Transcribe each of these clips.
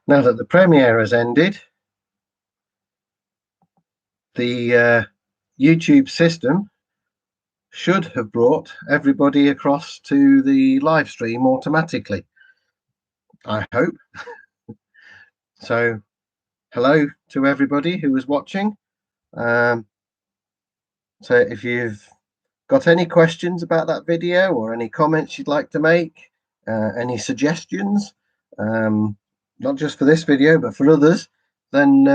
Now that the premiere has ended, the YouTube system should have brought everybody across to the live stream automatically. I hope. So, hello to everybody who was watching. So if you've got any questions about that video or any comments you'd like to make, any suggestions, not just for this video but for others, then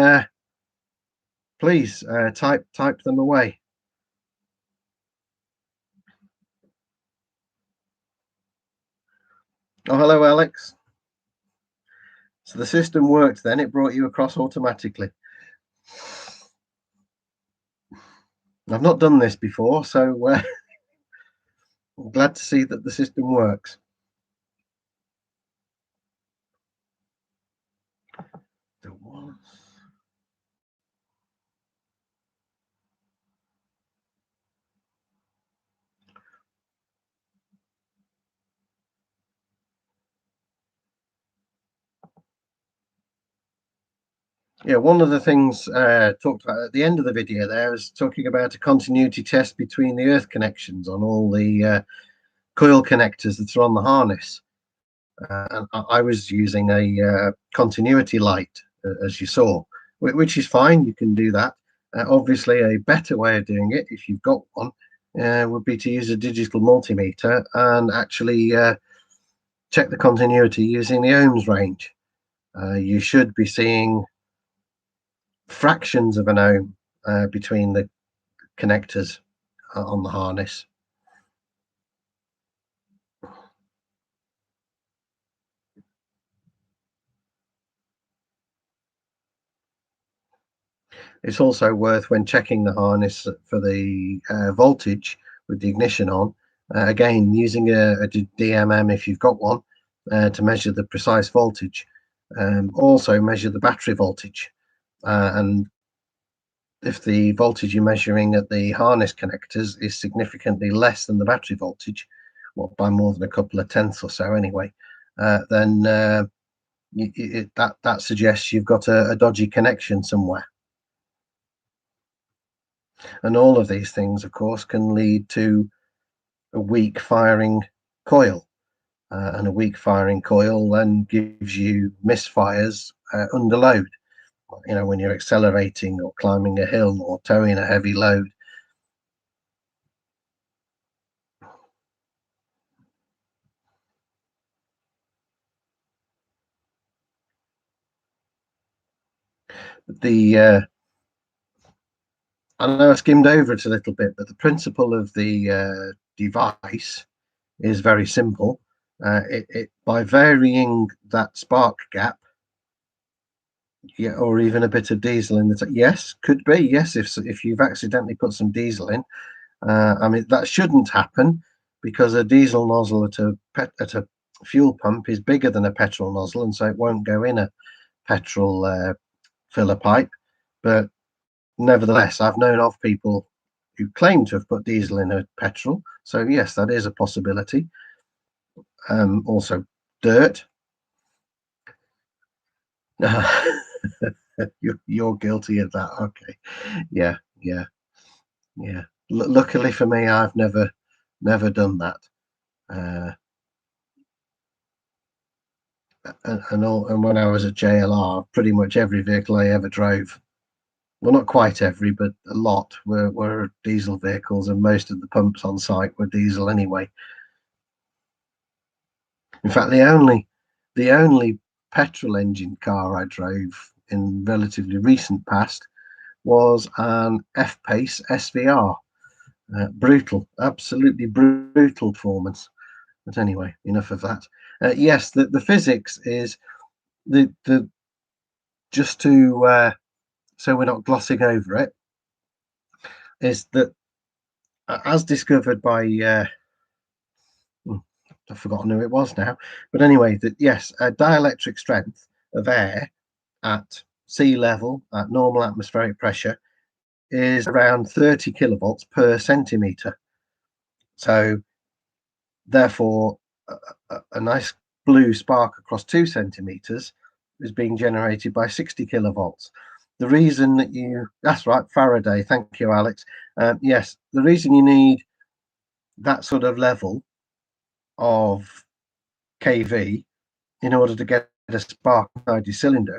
please type them away. Oh, hello, Alex. So the system worked then, it brought you across automatically. I've not done this before, so I'm glad to see that the system works. Yeah, one of the things talked about at the end of the video there is talking about a continuity test between the earth connections on all the coil connectors that are on the harness. And I was using a continuity light, as you saw, which is fine. You can do that. Obviously, a better way of doing it, if you've got one, would be to use a digital multimeter and actually check the continuity using the ohms range. You should be seeing fractions of an ohm between the connectors on the harness. It's also worth, when checking the harness for the voltage with the ignition on, again using a DMM if you've got one, to measure the precise voltage. Also measure the battery voltage, and if the voltage you're measuring at the harness connectors is significantly less than the battery voltage, well, by more than a couple of tenths or so anyway, then that suggests you've got a dodgy connection somewhere. And all of these things, of course, can lead to a weak firing coil, and a weak firing coil then gives you misfires under load. You know, when you're accelerating or climbing a hill or towing a heavy load. I know I skimmed over it a little bit, but the principle of the device is very simple. By varying that spark gap, yeah, or even a bit of diesel in the yes, could be, yes, if you've accidentally put some diesel in. I mean, that shouldn't happen, because a diesel nozzle at a fuel pump is bigger than a petrol nozzle, and so it won't go in a petrol filler pipe. But nevertheless, I've known of people who claim to have put diesel in a petrol, so yes, that is a possibility. Also dirt. You're guilty of that. Okay. Yeah. Luckily for me, I've never done that. And when I was at JLR, pretty much every vehicle I ever drove, well, not quite every, but a lot, were diesel vehicles, and most of the pumps on site were diesel anyway. In fact, the only petrol engine car I drove in relatively recent past was an F-Pace SVR. Brutal, absolutely brutal performance. But anyway, enough of that. Yes, the physics is the just to so we're not glossing over it, is that as discovered by I've forgotten who it was now, but anyway, that yes, a dielectric strength of air at sea level at normal atmospheric pressure is around 30 kilovolts per centimeter. So therefore, a nice blue spark across 2 centimeters is being generated by 60 kilovolts. The reason that that's right, Faraday, thank you, Alex. Yes, the reason you need that sort of level of kV in order to get a spark inside your cylinder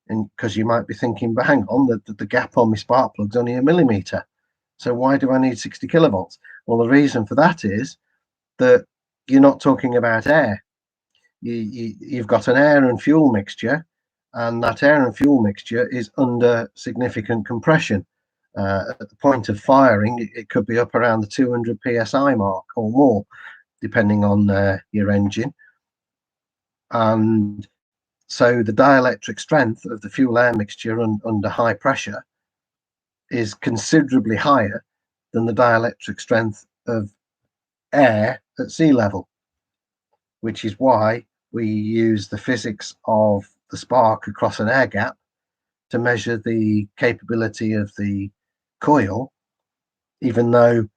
because you might be thinking, but hang on, the gap on my spark plug's only a millimeter. So why do I need 60 kilovolts? Well, the reason for that is that you're not talking about air. You've got an air and fuel mixture, and that air and fuel mixture is under significant compression. At the point of firing, it could be up around the 200 psi mark or more, depending on your engine. And so the dielectric strength of the fuel air mixture under high pressure is considerably higher than the dielectric strength of air at sea level, which is why we use the physics of the spark across an air gap to measure the capability of the coil, even though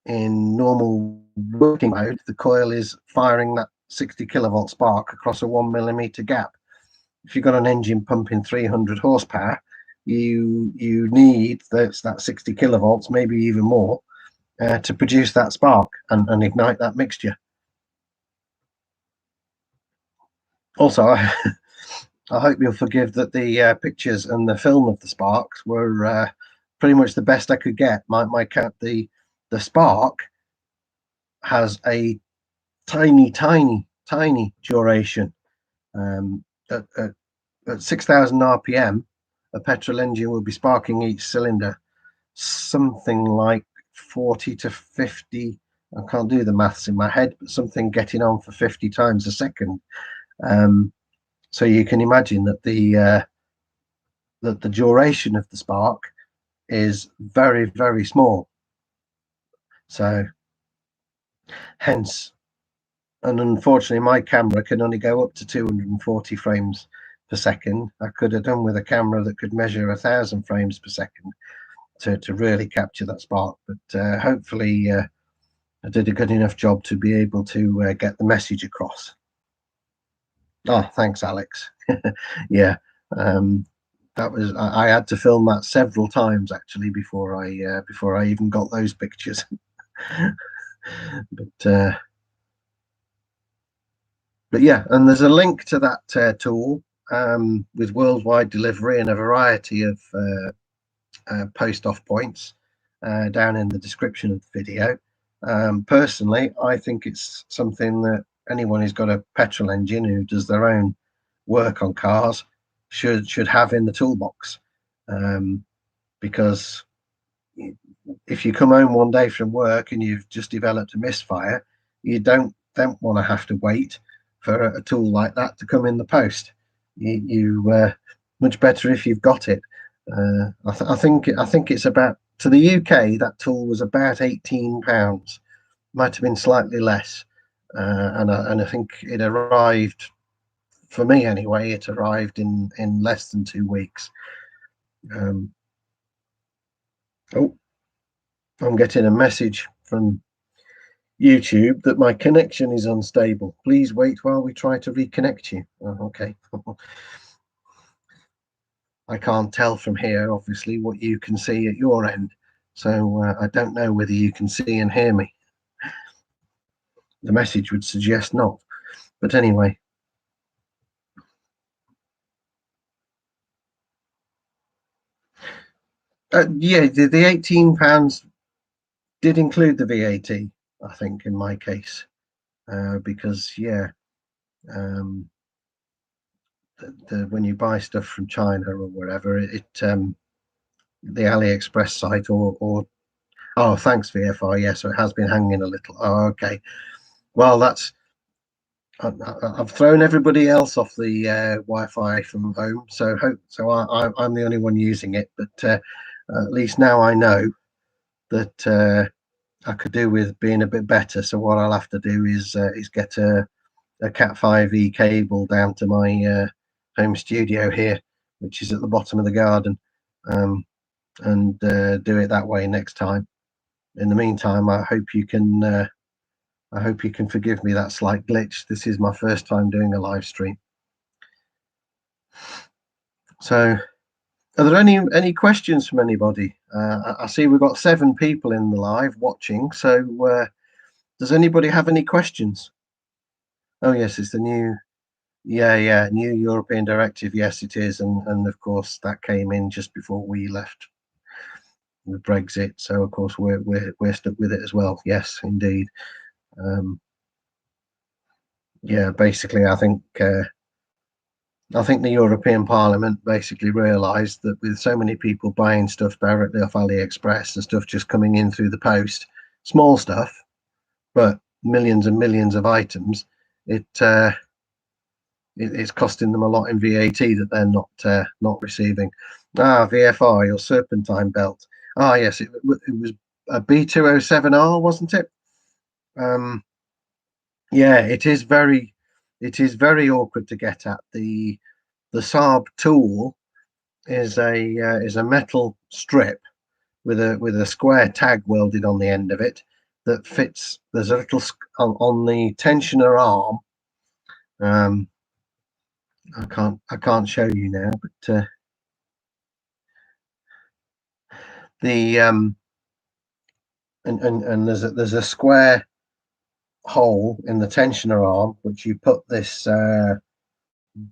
in normal working mode, the coil is firing that 60 kilovolt spark across a 1 millimeter gap. If you've got an engine pumping 300 horsepower, you need that 60 kilovolts, maybe even more, to produce that spark and ignite that mixture. Also, I hope you'll forgive that the pictures and the film of the sparks were pretty much the best I could get. The spark has a tiny duration. At 6,000 RPM, a petrol engine will be sparking each cylinder something like 40 to 50. I can't do the maths in my head, but something getting on for 50 times a second. So you can imagine that the duration of the spark is very small. So hence, and unfortunately, my camera can only go up to 240 frames per second. I could have done with a camera that could measure 1,000 frames per second to really capture that spark. But hopefully, I did a good enough job to be able to get the message across. Oh, thanks, Alex. Yeah, that was I had to film that several times actually before I even got those pictures. But yeah, and there's a link to that tool with worldwide delivery and a variety of post off points down in the description of the video. Personally, I think it's something that anyone who's got a petrol engine who does their own work on cars should have in the toolbox, because if you come home one day from work and you've just developed a misfire, you don't want to have to wait for a tool like that to come in the post. You much better if you've got it. I think it's about, to the UK, that tool was about £18, might have been slightly less, and I think it arrived, for me anyway, it arrived in less than 2 weeks. Oh, I'm getting a message from YouTube that my connection is unstable. Please wait while we try to reconnect you. Oh, okay. I can't tell from here, obviously, what you can see at your end. So I don't know whether you can see and hear me. The message would suggest not. But anyway. Yeah, the £18 did include the VAT, I think, in my case. Because, yeah, when you buy stuff from China or wherever, the AliExpress site or oh, thanks VFR. Yeah, so it has been hanging a little. Oh, okay. Well, I've thrown everybody else off the Wi-Fi from home, so I'm the only one using it. But at least now I know that I could do with being a bit better. So what I'll have to do is get a Cat 5e cable down to my home studio here, which is at the bottom of the garden, and do it that way next time. In the meantime, I hope you can forgive me that slight glitch. This is my first time doing a live stream. So, are there any questions from anybody? I see we've got 7 people in the live watching. So, does anybody have any questions? Oh yes, it's the new, yeah, new European directive. Yes, it is, and of course that came in just before we left with Brexit. So of course we're stuck with it as well. Yes, indeed. Yeah, basically, I think the European Parliament basically realised that with so many people buying stuff directly off AliExpress and stuff just coming in through the post, small stuff, but millions and millions of items, it's costing them a lot in VAT that they're not receiving. VFR, your serpentine belt. Yes, it was a B207R, wasn't it? Yeah, it is very awkward to get at. The Saab tool is a metal strip with a square tag welded on the end of it that fits. There's a little on the tensioner arm. I can't show you now, but the and there's a square hole in the tensioner arm which you put this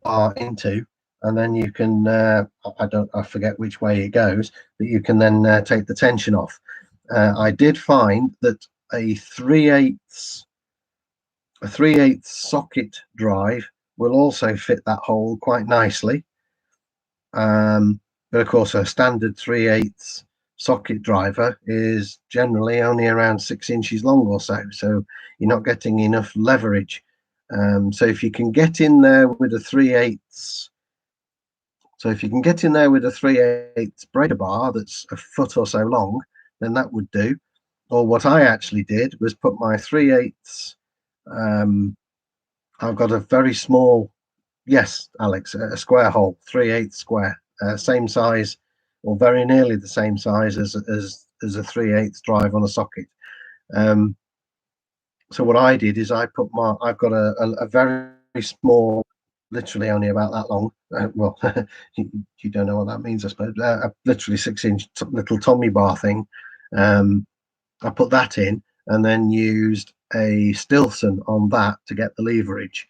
bar into, and then you can I forget which way it goes, but you can then take the tension off. I did find that a 3/8 socket drive will also fit that hole quite nicely. But of course, a standard 3/8 socket driver is generally only around 6 inches long or so, so you're not getting enough leverage. So if you can get in there with a 3/8, so if you can get in there with a 3/8 breaker bar that's a foot or so long, then that would do. Or what I actually did was put my 3/8. I've got a very small, yes, Alex, a square hole, 3/8 square, same size, or very nearly the same size as a 3/8 drive on a socket. So what I did is I've got a very small, literally only about that long. Well, you don't know what that means, I suppose. A literally 6-inch little Tommy bar thing. I put that in and then used a Stilson on that to get the leverage.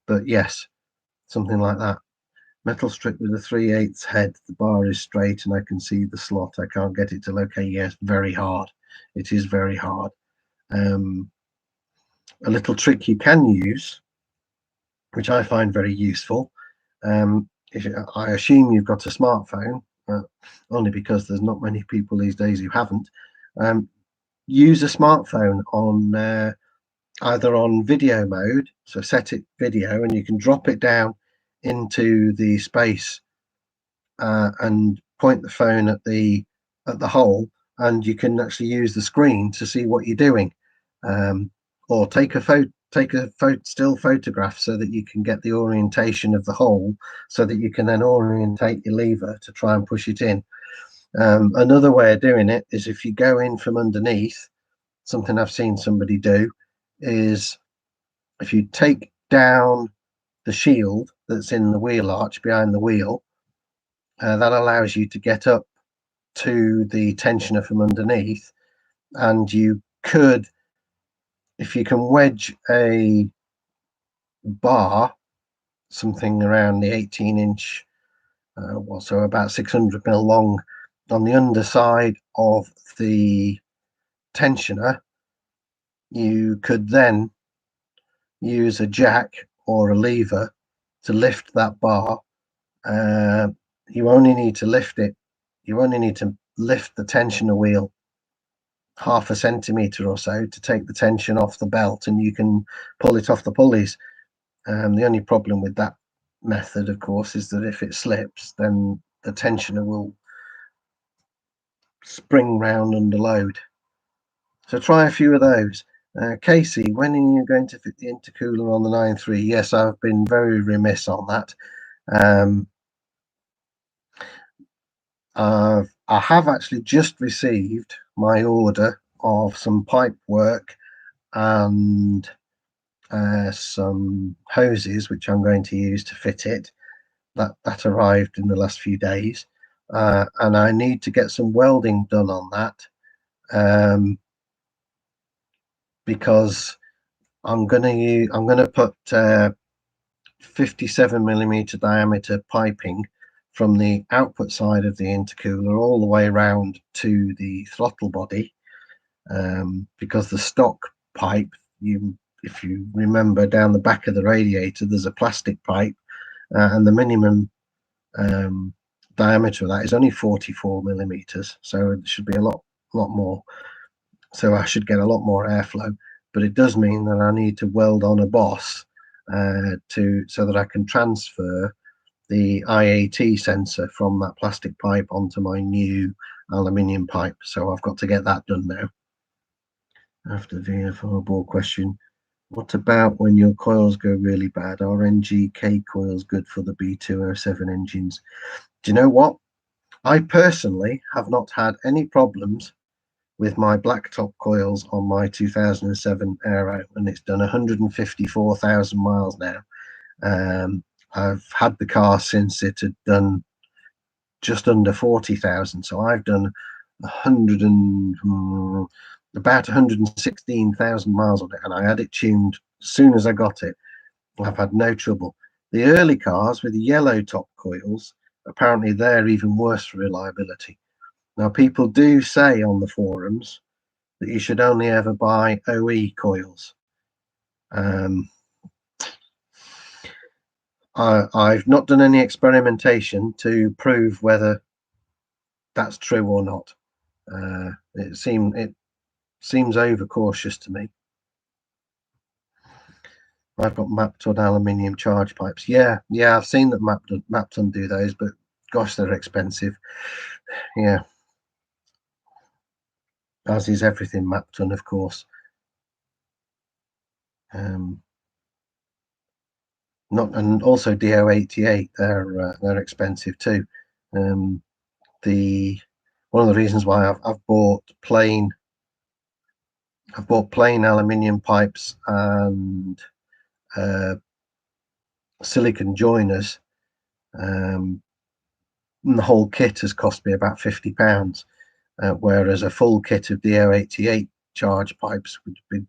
But yes, something like that. Metal strip with a 3/8 head. The bar is straight and I can see the slot. I can't get it to locate. Yes, very hard. It is very hard. A little trick you can use, which I find very useful. I assume you've got a smartphone, only because there's not many people these days who haven't. Use a smartphone on either on video mode, so set it video, and you can drop it down into the space and point the phone at the hole, and you can actually use the screen to see what you're doing, or take a still photograph so that you can get the orientation of the hole, so that you can then orientate your lever to try and push it in. Another way of doing it is if you go in from underneath. Something I've seen somebody do is if you take down the shield that's in the wheel arch behind the wheel, that allows you to get up to the tensioner from underneath, and you could, if you can wedge a bar something around the 18-inch, so about 600 mil long, on the underside of the tensioner, you could then use a jack or a lever to lift that bar. You only need to lift it. You only need to lift the tensioner wheel half a centimeter or so to take the tension off the belt, and you can pull it off the pulleys. The only problem with that method, of course, is that if it slips, then the tensioner will spring round under load. So try a few of those. Casey, when are you going to fit the intercooler on the 9.3? Yes, I've been very remiss on that. I have actually just received my order of some pipe work and some hoses, which I'm going to use to fit it. that arrived in the last few days, and I need to get some welding done on that, because I'm gonna put 57mm diameter piping from the output side of the intercooler all the way around to the throttle body, because the stock pipe, if you remember, down the back of the radiator there's a plastic pipe, and the minimum diameter of that is only 44mm, so it should be a lot more, so I should get a lot more airflow. But it does mean that I need to weld on a boss, so that I can transfer the IAT sensor from that plastic pipe onto my new aluminium pipe. So I've got to get that done now. After the VFR board question, what about when your coils go really bad? Are NGK coils good for the B207 engines? Do you know what? I personally have not had any problems with my blacktop coils on my 2007 Aero, and it's done 154,000 miles now. I've had the car since it had done just under 40,000, so I've done 100 and about 116,000 miles on it, and I had it tuned as soon as I got it. I've had no trouble. The early cars with the yellow top coils, apparently they're even worse for reliability. Now, people do say on the forums that you should only ever buy OE coils. I've not done any experimentation to prove whether that's true or not. It seems overcautious to me. I've got Mapton aluminium charge pipes. Yeah, I've seen that Mapton do those, but gosh, they're expensive. Yeah, as is everything Mapton, of course. And also DO88, they're expensive too. One of the reasons why I've bought plain aluminium pipes and silicon joiners, and the whole kit has cost me about £50, whereas a full kit of DO88 charge pipes would be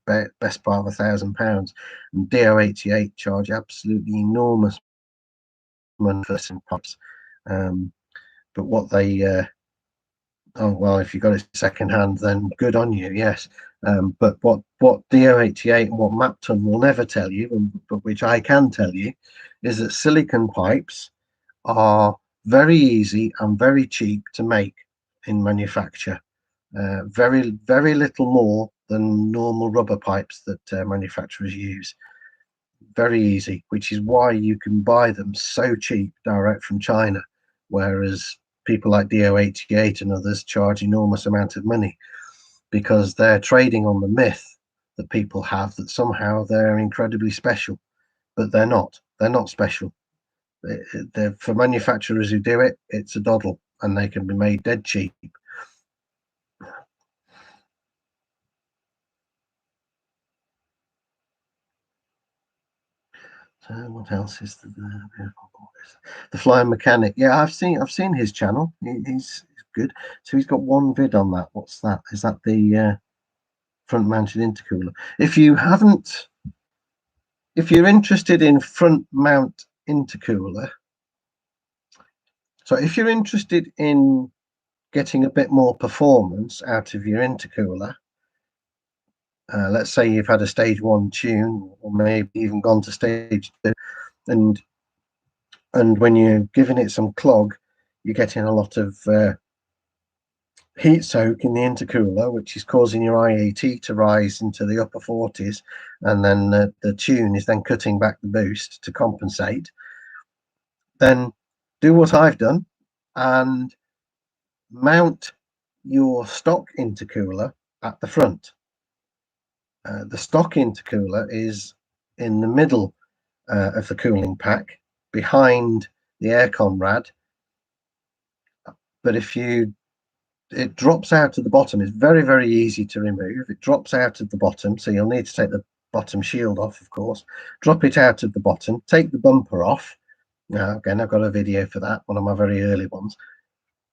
best part of £1,000. And DO88 charge absolutely enormous money for some pipes. But what they oh well, if you got it second hand, then good on you, yes. But what DO88 and what Mapton will never tell you, but which I can tell you, is that silicon pipes are very easy and very cheap to make in manufacture. Very little more than normal rubber pipes that manufacturers use. Very easy, which is why you can buy them so cheap direct from China, whereas people like DO88 and others charge enormous amount of money, because they're trading on the myth that people have that somehow they're incredibly special, but they're not. They're not special. For manufacturers who do it, it's a doddle, and they can be made dead cheap. So what else is the Flying Mechanic? Yeah, I've seen his channel. He's good. So he's got one vid on that. What's that? Is that the front mounted intercooler? If you're interested in front mount intercooler, so if you're interested in getting a bit more performance out of your intercooler, let's say you've had a stage 1 tune, or maybe even gone to stage 2, and when you're giving it some clog, you're getting a lot of heat soak in the intercooler, which is causing your IAT to rise into the upper 40s, and then the tune is then cutting back the boost to compensate. Then do what I've done and mount your stock intercooler at the front. The stock intercooler is in the middle of the cooling pack, behind the aircon rad. But it drops out at the bottom. It's very easy to remove. It drops out at the bottom, so you'll need to take the bottom shield off, of course. Drop it out at the bottom, take the bumper off, Now, again, I've got a video for that, one of my very early ones.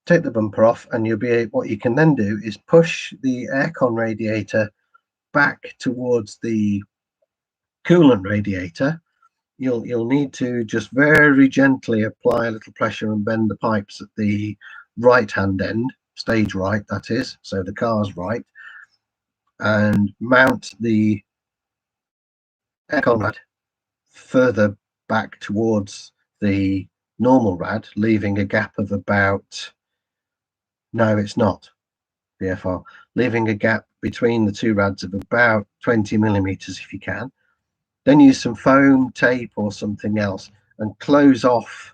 Take the bumper off, and you'll be able, what you can then do is push the aircon radiator back towards the coolant radiator. You'll need to just very gently apply a little pressure and bend the pipes at the right hand end, stage right, that is, so the car's right, and mount the aircon rad further back towards the normal rad, leaving a gap of about, no, it's not BFR, leaving a gap between the two rads of about 20 millimeters if you can. Then use some foam, tape, or something else and close off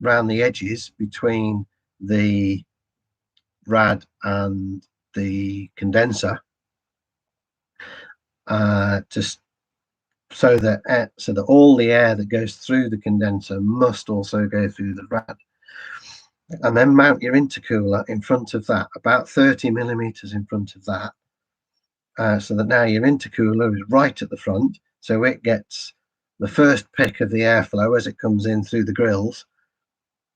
round the edges between the rad and the condenser, just so that all the air that goes through the condenser must also go through the rad. And then mount your intercooler in front of that, about 30 millimeters in front of that, so that now your intercooler is right at the front, so it gets the first pick of the airflow as it comes in through the grills.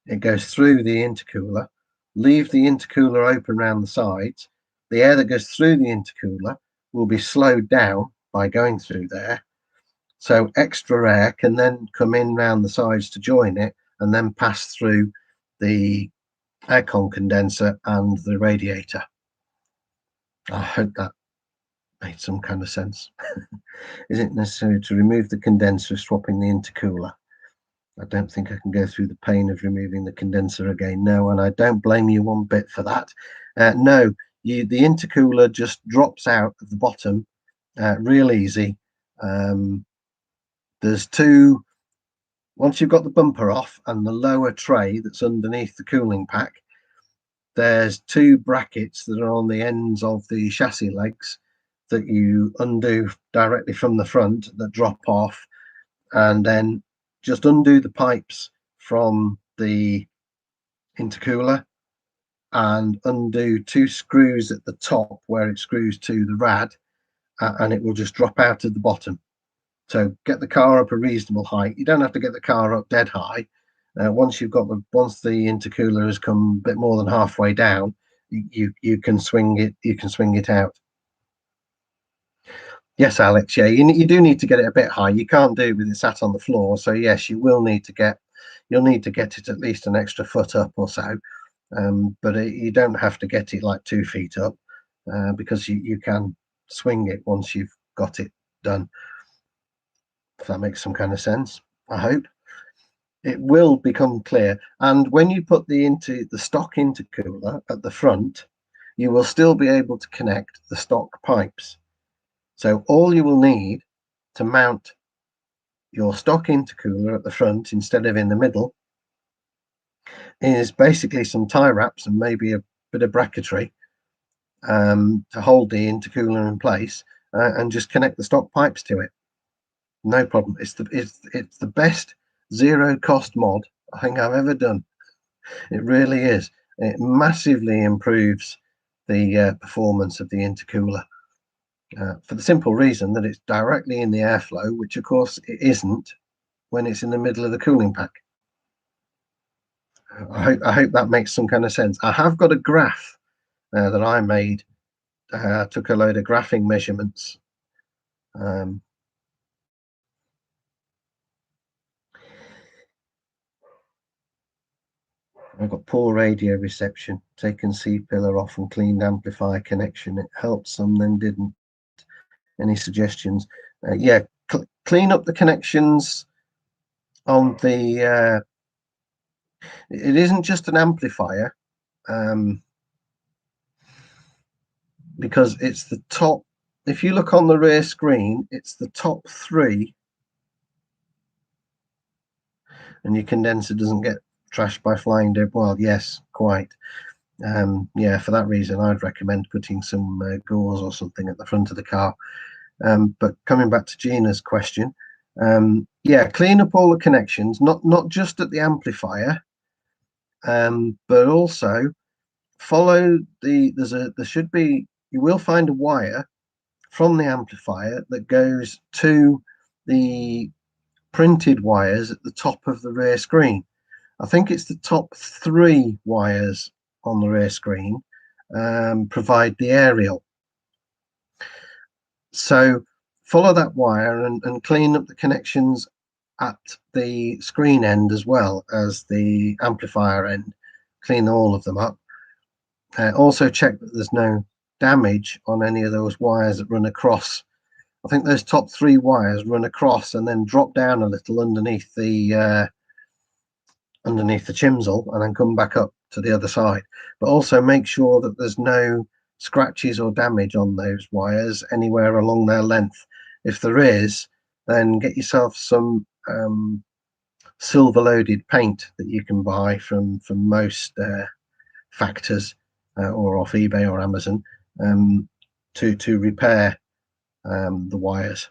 It goes through the intercooler. Leave the intercooler open around the sides. The air that goes through the intercooler will be slowed down by going through there, so extra air can then come in round the sides to join it and then pass through the aircon condenser and the radiator. I hope that made some kind of sense. Is it necessary to remove the condenser, swapping the intercooler? I don't think I can go through the pain of removing the condenser again. No, and I don't blame you one bit for that. No, the intercooler just drops out of the bottom real easy. There's two, once you've got the bumper off and the lower tray that's underneath the cooling pack, there's two brackets that are on the ends of the chassis legs that you undo directly from the front that drop off, and then just undo the pipes from the intercooler and undo two screws at the top where it screws to the rad, and it will just drop out of the bottom. So get the car up a reasonable height. You don't have to get the car up dead high. Once the intercooler has come a bit more than halfway down, you can swing it. You can swing it out. Yes, Alex. Yeah, you do need to get it a bit high. You can't do it with it sat on the floor. So yes, you'll need to get it at least an extra foot up or so. But you don't have to get it like 2 feet up, because you can swing it once you've got it done. If that makes some kind of sense, I hope. It will become clear. And when you put the stock intercooler at the front, you will still be able to connect the stock pipes. So all you will need to mount your stock intercooler at the front instead of in the middle is basically some tie wraps and maybe a bit of bracketry to hold the intercooler in place, and just connect the stock pipes to it. No problem. It's the best zero cost mod I think I've ever done. It really is. It massively improves the performance of the intercooler, for the simple reason that it's directly in the airflow, which of course it isn't when it's in the middle of the cooling pack. I hope that makes some kind of sense. I have got a graph that I made. I took a load of graphing measurements. I've got poor radio reception. Taken C-pillar off and cleaned amplifier connection. It helped some, then didn't. Any suggestions? Yeah, clean up the connections on the. It isn't just an amplifier, because it's the top. If you look on the rear screen, it's the top 3, and your condenser doesn't get trashed by flying debris. Well, yes, quite. Yeah, for that reason, I'd recommend putting some gauze or something at the front of the car. But coming back to Gina's question, yeah, clean up all the connections, not just at the amplifier, but also follow you will find a wire from the amplifier that goes to the printed wires at the top of the rear screen. I think it's the top 3 wires on the rear screen provide the aerial. So follow that wire and clean up the connections at the screen end as well as the amplifier end. Clean all of them up. Also check that there's no damage on any of those wires that run across. I think those top 3 wires run across and then drop down a little underneath the chimsel and then come back up to the other side. But also make sure that there's no scratches or damage on those wires anywhere along their length. If there is, then get yourself some silver loaded paint that you can buy from most factors or off eBay or Amazon to repair the wires.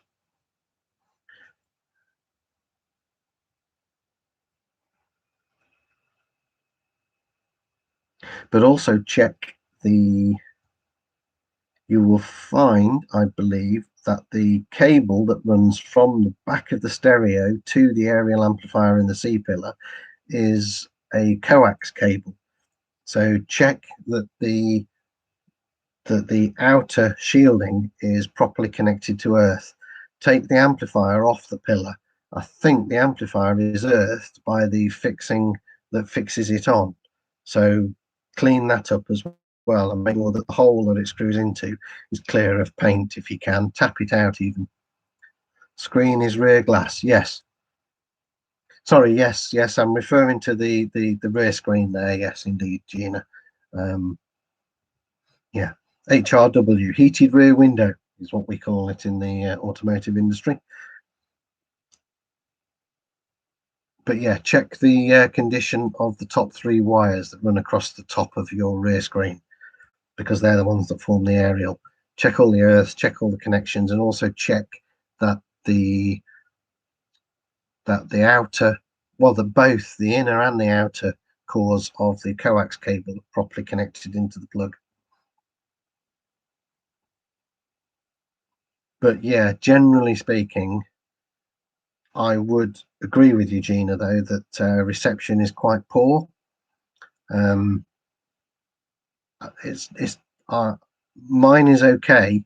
But also check you will find, I believe, that the cable that runs from the back of the stereo to the aerial amplifier in the C-pillar is a coax cable. So check that the outer shielding is properly connected to earth. Take the amplifier off the pillar. I think the amplifier is earthed by the fixing that fixes it on. So clean that up as well and make sure that the hole that it screws into is clear of paint if you can. Tap it out even. Screen is rear glass. Yes. Sorry, yes, I'm referring to the rear screen there. Yes, indeed, Gina. Yeah, HRW, heated rear window is what we call it in the automotive industry. But yeah, check the condition of the top 3 wires that run across the top of your rear screen, because they're the ones that form the aerial. Check all the earth, check all the connections, and also check that the outer, well, that both the inner and the outer cores of the coax cable are properly connected into the plug. But yeah, generally speaking, I would agree with you, Gina, though, that reception is quite poor. It's mine is okay,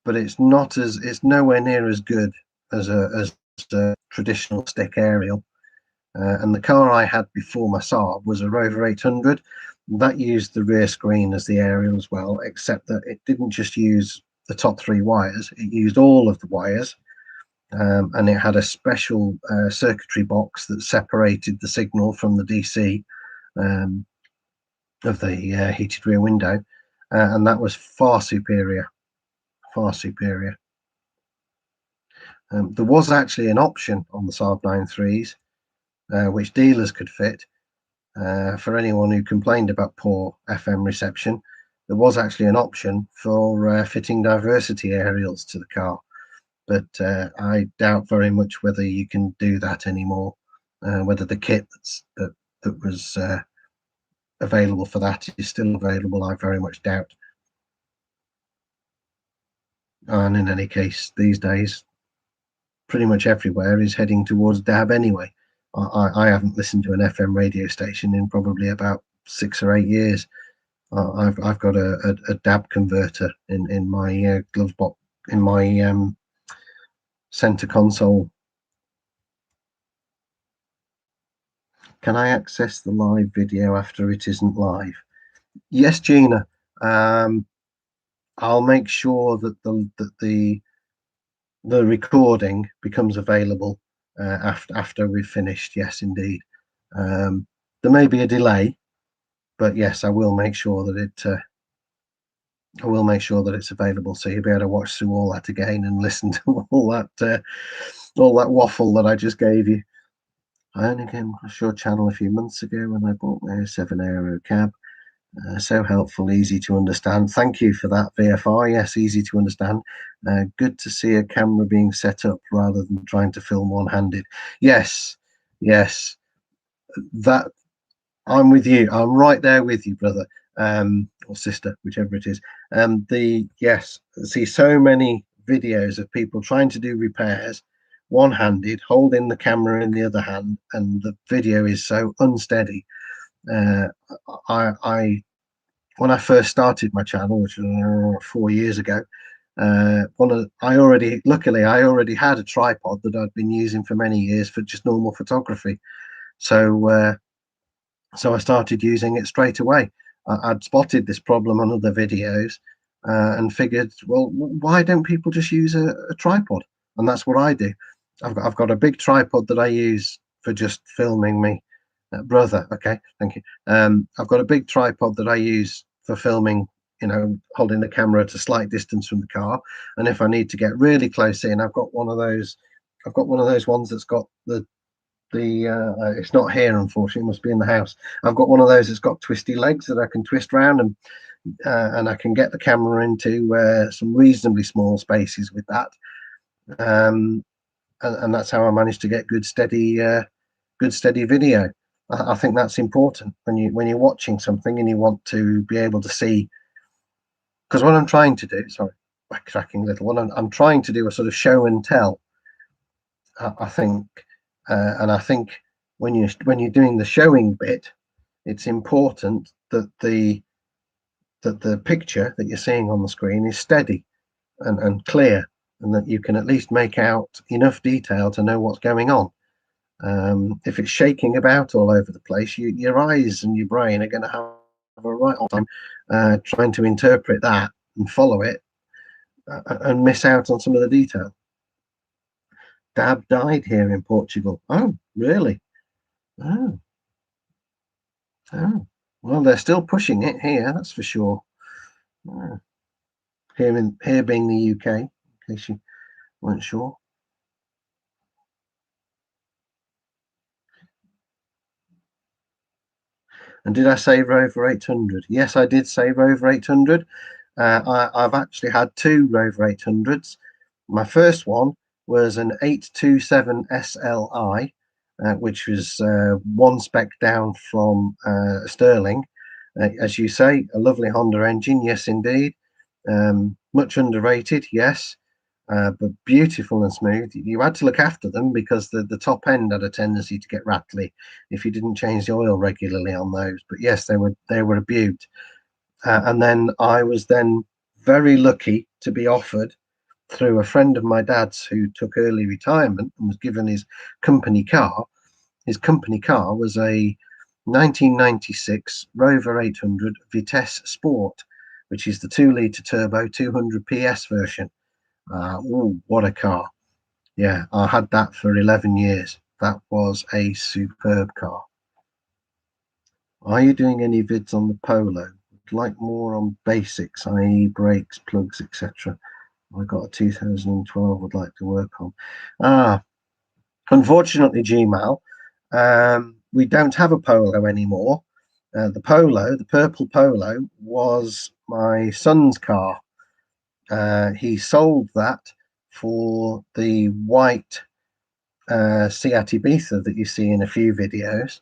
but it's nowhere near as good as a traditional stick aerial. And the car I had before my Saab was a Rover 800. That used the rear screen as the aerial as well, except that it didn't just use the top 3 wires; it used all of the wires. And it had a special circuitry box that separated the signal from the DC of the heated rear window, and that was far superior, far superior. There was actually an option on the Saab 9.3s which dealers could fit for anyone who complained about poor FM reception. There was actually an option for fitting diversity aerials to the car, but I doubt very much whether you can do that anymore. Whether the kit that was available for that is still available, I very much doubt. And in any case, these days, pretty much everywhere is heading towards DAB anyway. I haven't listened to an FM radio station in probably about 6 or 8 years. I've got a DAB converter in my glove box, in my center console. Can I access the live video after it isn't live? Yes, Gina. I'll make sure that the recording becomes available after we've finished. Yes, indeed. There may be a delay, but yes, I will make sure that it's available, so you'll be able to watch through all that again and listen to all that waffle that I just gave you. I only came across your channel a few months ago when I bought my 7 Aero cab. So helpful, easy to understand. Thank you for that, VFR. Yes, easy to understand. Good to see a camera being set up rather than trying to film one-handed. Yes, that I'm with you. I'm right there with you, brother, or sister, whichever it is. Yes, see so many videos of people trying to do repairs one-handed, holding the camera in the other hand, and the video is so unsteady. I when I first started my channel, which was 4 years ago, luckily I already had a tripod that I'd been using for many years for just normal photography. So I started using it straight away. I'd spotted this problem on other videos, and figured, well, why don't people just use a tripod? And that's what I do. I've got a big tripod that I use for just filming me. Brother, okay, thank you. I've got a big tripod that I use for filming, holding the camera at a slight distance from the car. And if I need to get really close in, I've got one of those. I've got one of those ones that's got the it's not here, unfortunately, it must be in the house. I've got one of those that's got twisty legs that I can twist around, and I can get the camera into some reasonably small spaces with that. And that's how I managed to get good steady video. I think that's important when you're watching something and you want to be able to see. Because what I'm trying to do, sorry, backtracking a little, I'm trying to do a sort of show and tell. I think, and I think when you're doing the showing bit, it's important that the picture that you're seeing on the screen is steady and clear, and that you can at least make out enough detail to know what's going on. If it's shaking about all over the place, your eyes and your brain are going to have a right time trying to interpret that and follow it, and miss out on some of the detail. Dab died here in Portugal. Oh, really? Oh, oh. Well, they're still pushing it here, that's for sure. Oh. Here being the UK, in case you weren't sure. And did I say Rover 800? Yes, I did say Rover 800. I've actually had two Rover 800s. My first one was an 827 SLI, which was one spec down from Sterling. As you say, a lovely Honda engine, yes indeed. Much underrated, yes, but beautiful and smooth. You had to look after them because the top end had a tendency to get rattly if you didn't change the oil regularly on those. But yes, they were a beaut. And then I was then very lucky to be offered, through a friend of my dad's who took early retirement and was given his company car. His company car was a 1996 Rover 800 Vitesse Sport, which is the 2-litre turbo 200 PS version. Oh, what a car. Yeah, I had that for 11 years. That was a superb car. Are you doing any vids on the Polo? Like more on basics, i.e. brakes, plugs, etc. I got a 2012 would like to work on. Unfortunately, Gmail, we don't have a Polo anymore. The purple Polo, was my son's car. He sold that for the white Seat Ibiza that you see in a few videos,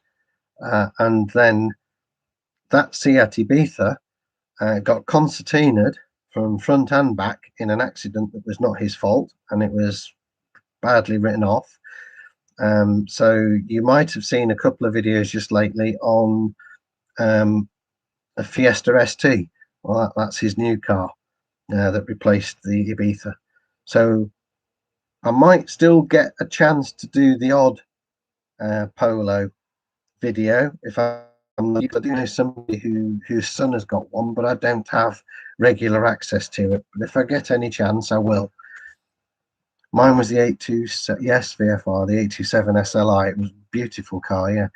and then that Seat Ibiza got concertinaed from front and back in an accident that was not his fault, and it was badly written off. So you might have seen a couple of videos just lately on a Fiesta ST. Well, that's his new car that replaced the Ibiza. So I might still get a chance to do the odd Polo video if I'm lucky. I do know somebody whose son has got one, but I don't have regular access to it. But if I get any chance, I will. Mine was the 827, yes, VFR, the 827 SLI. It was a beautiful car, yeah.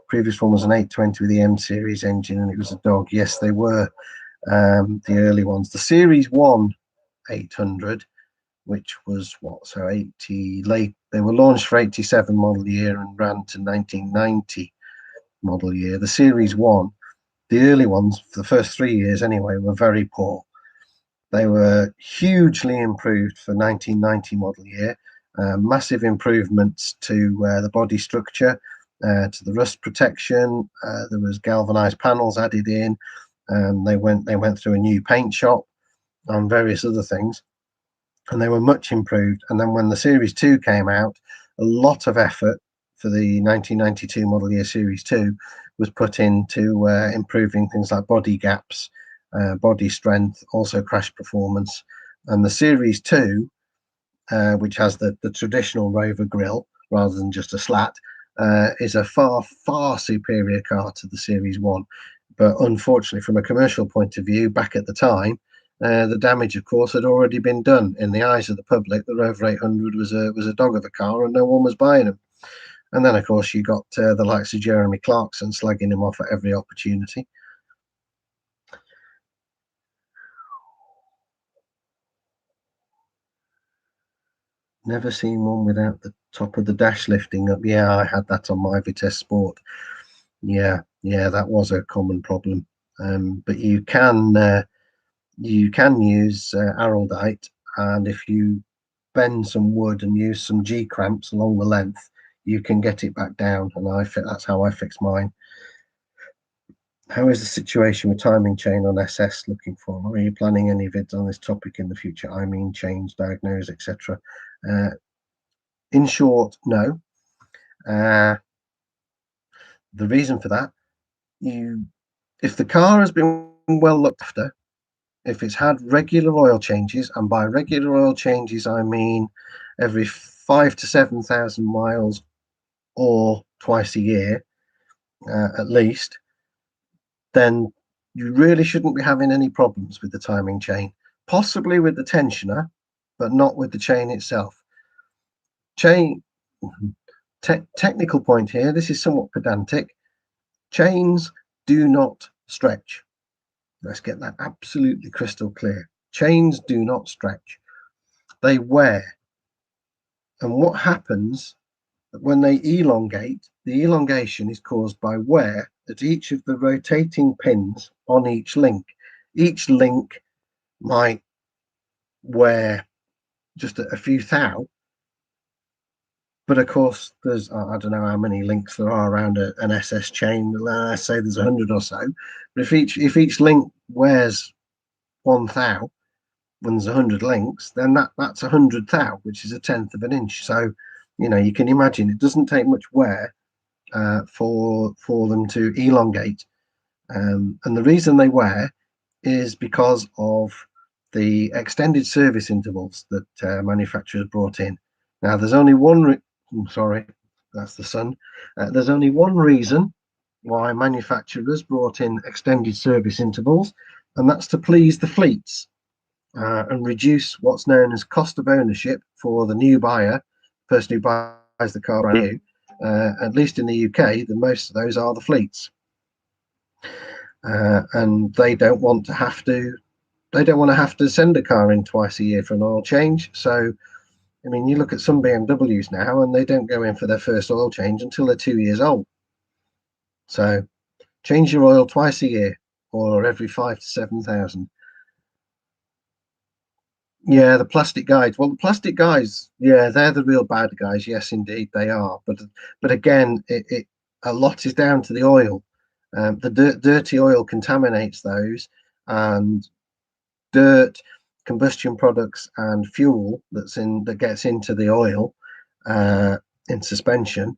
Previous one was an 820 with the M series engine, and it was a dog. Yes, they were the early ones. The Series 1 800, which was what, so 80 late. They were launched for 87 model year and ran to 1990 model year. The Series 1, the early ones, for the first 3 years anyway, were very poor. They were hugely improved for 1990 model year. Massive improvements to the body structure, to the rust protection. There was galvanized panels added in. They went through a new paint shop and various other things. and they were much improved. And then when the Series 2 came out, a lot of effort for the 1992 model year Series 2 was put into improving things like body gaps, body strength, also crash performance. And the Series 2, which has the traditional Rover grille rather than just a slat, is a far superior car to the Series 1. But unfortunately, from a commercial point of view, back at the time, the damage, of course, had already been done. In the eyes of the public, the Rover 800 was a dog of a car, and no one was buying them. And then, of course, you got the likes of Jeremy Clarkson slagging him off at every opportunity. Never seen one without the top of the dash lifting up. Yeah, I had that on my Vitesse Sport. Yeah, that was a common problem. But you can use araldite, and if you bend some wood and use some G cramps along the length, you can get it back down. And that's how I fix mine. How is the situation with timing chain on SS looking for? Are you planning any vids on this topic in the future? I mean, change, diagnose, etc. In short, no. The reason for that, if the car has been well looked after, if it's had regular oil changes, and by regular oil changes I mean every 5 to 7,000 miles or twice a year at least, then you really shouldn't be having any problems with the timing chain. Possibly with the tensioner, but not with the chain itself. Chain technical point here, this is somewhat pedantic. Chains do not stretch. Let's get that absolutely crystal clear. Chains do not stretch. They wear. And what happens when they elongate, the elongation is caused by wear at each of the rotating pins on each link. Each link might wear just a few thou, but of course there's, I don't know how many links there are around an SS chain. Let's say there's 100 or so. But if each link wears 1 thou, when there's 100 links, then that's 100 thou, which is a tenth of an inch. So, you can imagine it doesn't take much wear for them to elongate. And the reason they wear is because of the extended service intervals that manufacturers brought in. Now, there's only one. Sorry, that's the sun. There's only one reason why manufacturers brought in extended service intervals, and that's to please the fleets and reduce what's known as cost of ownership for the new buyer, person who buys the car brand new. At least in the UK, most of those are the fleets, and they don't want to have to send a car in twice a year for an oil change. So, I mean, you look at some BMWs now, and they don't go in for their first oil change until they're 2 years old. So, change your oil twice a year or every 5 to 7,000. Yeah, the plastic guys. Well, the plastic guys, yeah, they're the real bad guys. Yes, indeed, they are. But again, a lot is down to the oil. The dirty oil contaminates those, and dirt, combustion products, and fuel that gets into the oil in suspension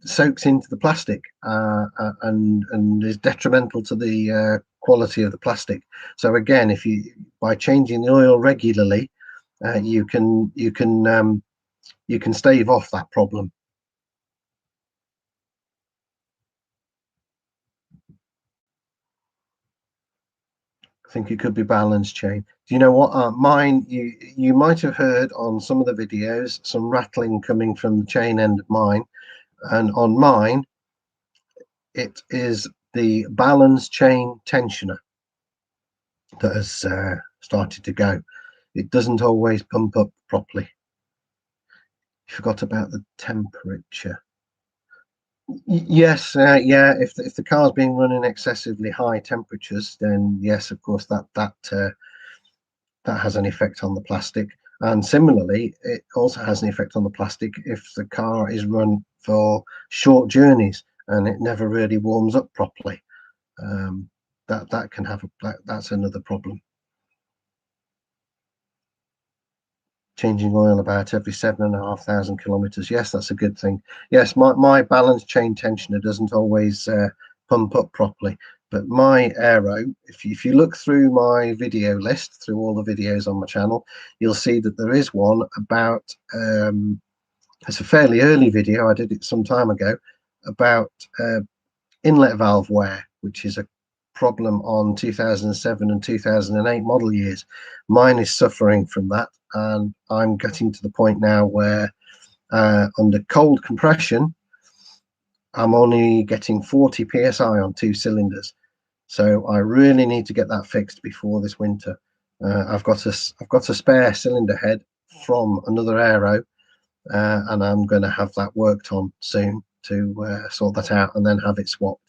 soaks into the plastic and is detrimental to the quality of the plastic. So again, by changing the oil regularly, you can stave off that problem. I think it could be balance chain. Do you know what? Mine, you might have heard on some of the videos some rattling coming from the chain end of mine, and on mine, it is the balance chain tensioner that has started to go. It doesn't always pump up properly. You forgot about the temperature. Yes, yeah. If the car's being run in excessively high temperatures, then yes, of course that has an effect on the plastic. And similarly, it also has an effect on the plastic if the car is run for short journeys and it never really warms up properly. That can have that's another problem. changing oil about every 7,500 kilometers. Yes, that's a good thing. Yes, my balance chain tensioner doesn't always pump up properly, but my aero, if you look through my video list, through all the videos on my channel, you'll see that there is one about it's a fairly early video, I did it some time ago, about inlet valve wear, which is a problem on 2007 and 2008 model years. Mine is suffering from that, and I'm getting to the point now where under cold compression I'm only getting 40 psi on 2 cylinders, so I really need to get that fixed before this winter. I've got a spare cylinder head from another aero, and I'm going to have that worked on soon to sort that out and then have it swapped.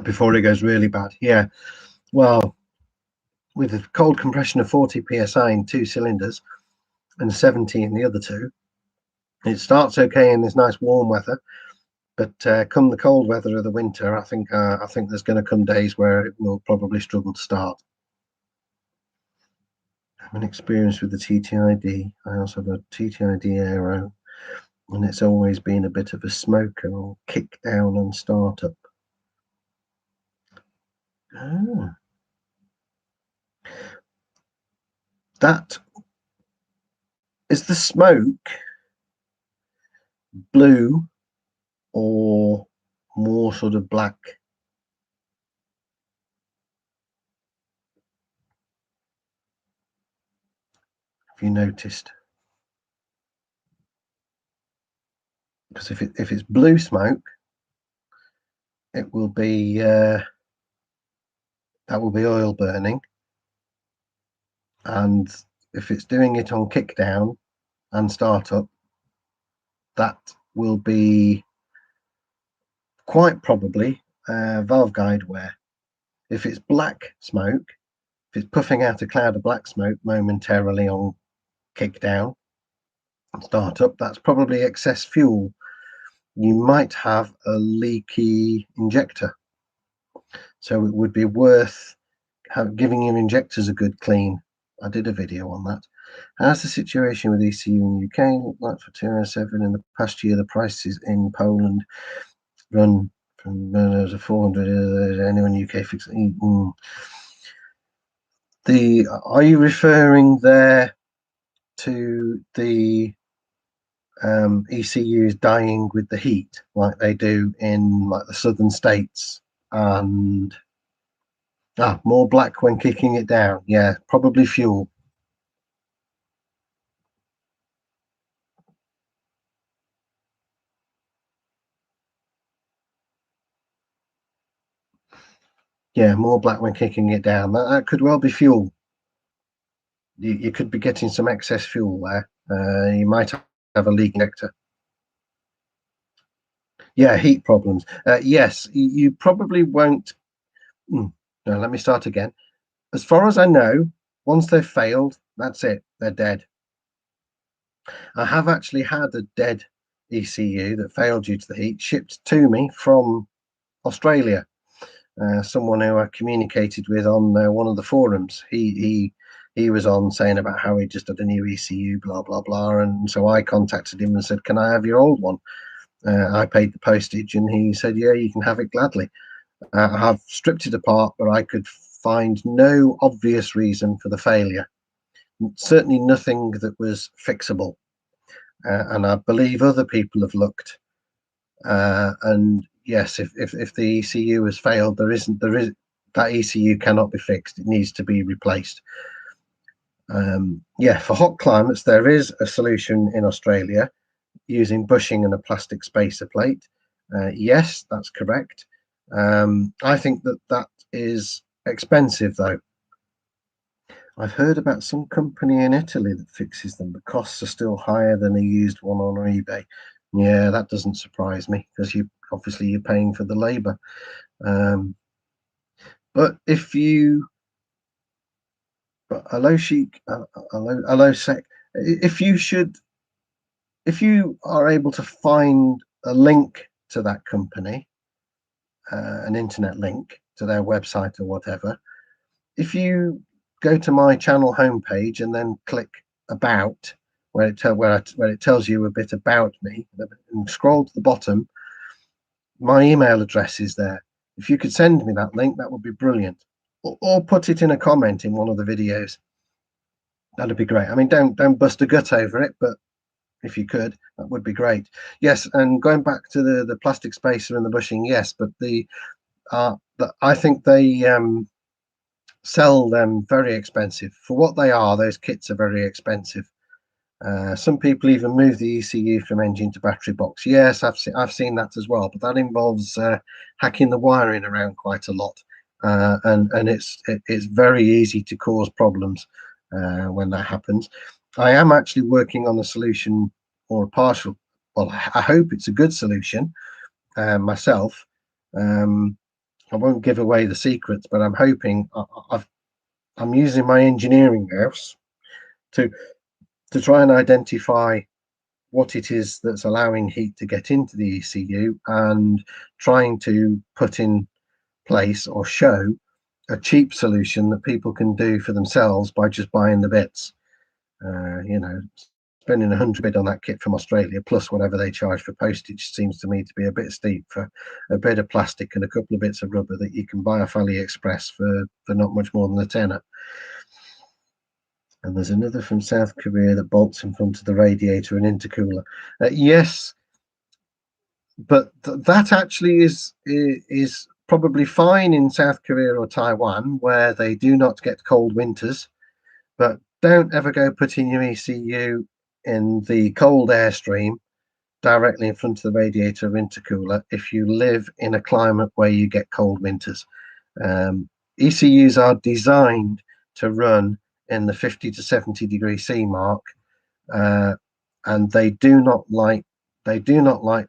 Before it goes really bad. Yeah, well, with a cold compression of 40 psi in 2 cylinders and 70 in the other two, it starts okay in this nice warm weather, but come the cold weather of the winter, I think there's going to come days where it will probably struggle to start. I have an experience with the TTID. I also have a TTID aero, and it's always been a bit of a smoker or kick down and start up. Ah. That is the smoke blue or more sort of black? Have you noticed? Because if it's blue smoke, it will be that will be oil burning, and if it's doing it on kick down and startup, that will be quite probably valve guide wear. If it's black smoke, if it's puffing out a cloud of black smoke momentarily on kick down and startup, that's probably excess fuel. You might have a leaky injector, so it would be worth giving your injectors a good clean. I did a video on that. How's the situation with ECU in UK? Like for 207 in the past year, the prices in Poland run from 400. Anyone UK fix? Are you referring there to the ECUs dying with the heat, like they do in like the southern states, and more black when kicking it down? Yeah, probably fuel. Yeah, more black when kicking it down. That could well be fuel. You could be getting some excess fuel there. You might have a leak injector. Yeah, heat problems. Yes, you probably won't. No, let me start again. As far as I know, once they've failed, that's it. They're dead. I have actually had a dead ECU that failed due to the heat shipped to me from Australia. Someone who I communicated with on one of the forums. He was on saying about how he just had a new ECU, blah blah blah, and so I contacted him and said, "Can I have your old one?" I paid the postage, and he said, "Yeah, you can have it gladly." I have stripped it apart, but I could find no obvious reason for the failure. Certainly nothing that was fixable, and I believe other people have looked. And yes, if the ECU has failed, there is that ECU cannot be fixed. It needs to be replaced. Yeah, for hot climates, there is a solution in Australia using bushing and a plastic spacer plate. Yes, that's correct. I think that is expensive, though. I've heard about some company in Italy that fixes them. The costs are still higher than a used one on eBay. Yeah, that doesn't surprise me because you're paying for the labor. But if you, hello chic, hello sec. If you should, if you are able to find a link to that company, an internet link to their website or whatever. If you go to my channel homepage and then click about, where it tells you a bit about me, and scroll to the bottom, my email address is there. If you could send me that link, that would be brilliant. Or put it in a comment in one of the videos. That'd be great. I mean, don't bust a gut over it, but if you could, that would be great. Yes, and going back to the plastic spacer and the bushing, yes, but I think they sell them very expensive for what they are. Those kits are very expensive. Some people even move the ECU from engine to battery box. Yes, I've seen that as well, but that involves hacking the wiring around quite a lot, and it's very easy to cause problems when that happens. I am actually working on a solution, or a partial. Well, I hope it's a good solution myself. I won't give away the secrets, but I'm hoping I'm using my engineering house to try and identify what it is that's allowing heat to get into the ECU, and trying to put in place or show a cheap solution that people can do for themselves by just buying the bits. You know, spending £100 on that kit from Australia plus whatever they charge for postage seems to me to be a bit steep for a bit of plastic and a couple of bits of rubber that you can buy off AliExpress for not much more than a tenner. And there's another from South Korea that bolts in front of the radiator and intercooler. Yes, but that actually is probably fine in South Korea or Taiwan, where they do not get cold winters. But don't ever go putting your ECU in the cold airstream directly in front of the radiator or intercooler if you live in a climate where you get cold winters. ECUs are designed to run in the 50 to 70 degree C mark, and they do not like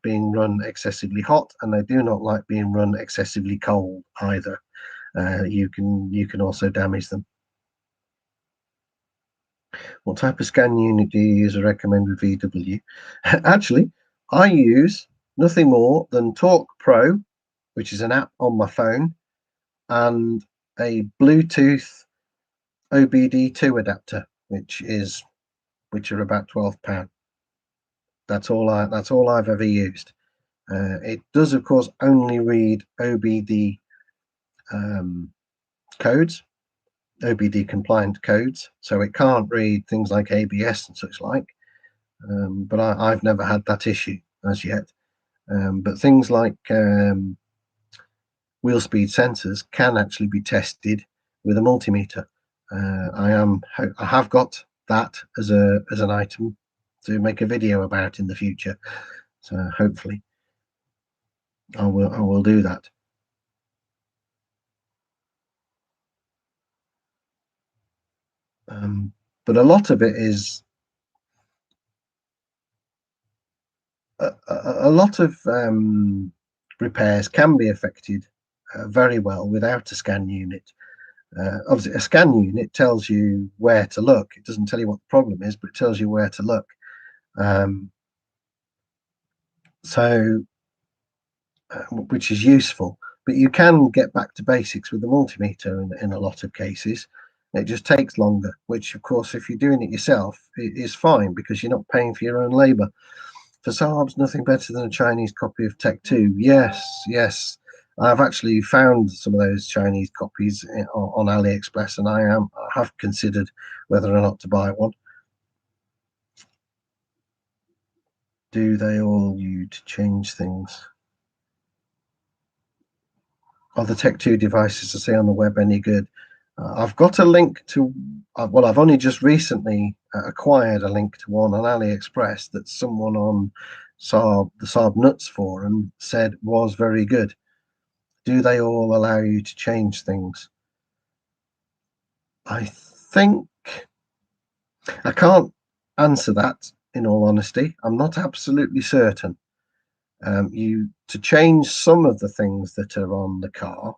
being run excessively hot, and they do not like being run excessively cold either. You can also damage them. What type of scan unit do you use or recommend with VW? Actually, I use nothing more than Talk Pro, which is an app on my phone, and a Bluetooth OBD2 adapter, which are about £12. That's all I've ever used. It does, of course, only read OBD codes, OBD compliant codes, so it can't read things like ABS and such like. But I've never had that issue as yet. But things like wheel speed sensors can actually be tested with a multimeter. I have got that as an item to make a video about in the future. So hopefully I will do that. But a lot of it is a lot of repairs can be affected very well without a scan unit. Obviously, a scan unit tells you where to look. It doesn't tell you what the problem is, but it tells you where to look. Which is useful. But you can get back to basics with the multimeter in a lot of cases. It just takes longer, which, of course, if you're doing it yourself, it is fine because you're not paying for your own labour. For Saabs, nothing better than a Chinese copy of Tech 2. Yes. I've actually found some of those Chinese copies on AliExpress, and I have considered whether or not to buy one. Do they all you to change things? Are the Tech 2 devices I see on the web any good? I've got a link to, well, I've only just recently acquired a link to one on AliExpress that someone on the Saab Nuts forum said was very good. Do they all allow you to change things? I think I can't answer that in all honesty. I'm not absolutely certain. To change some of the things that are on the car,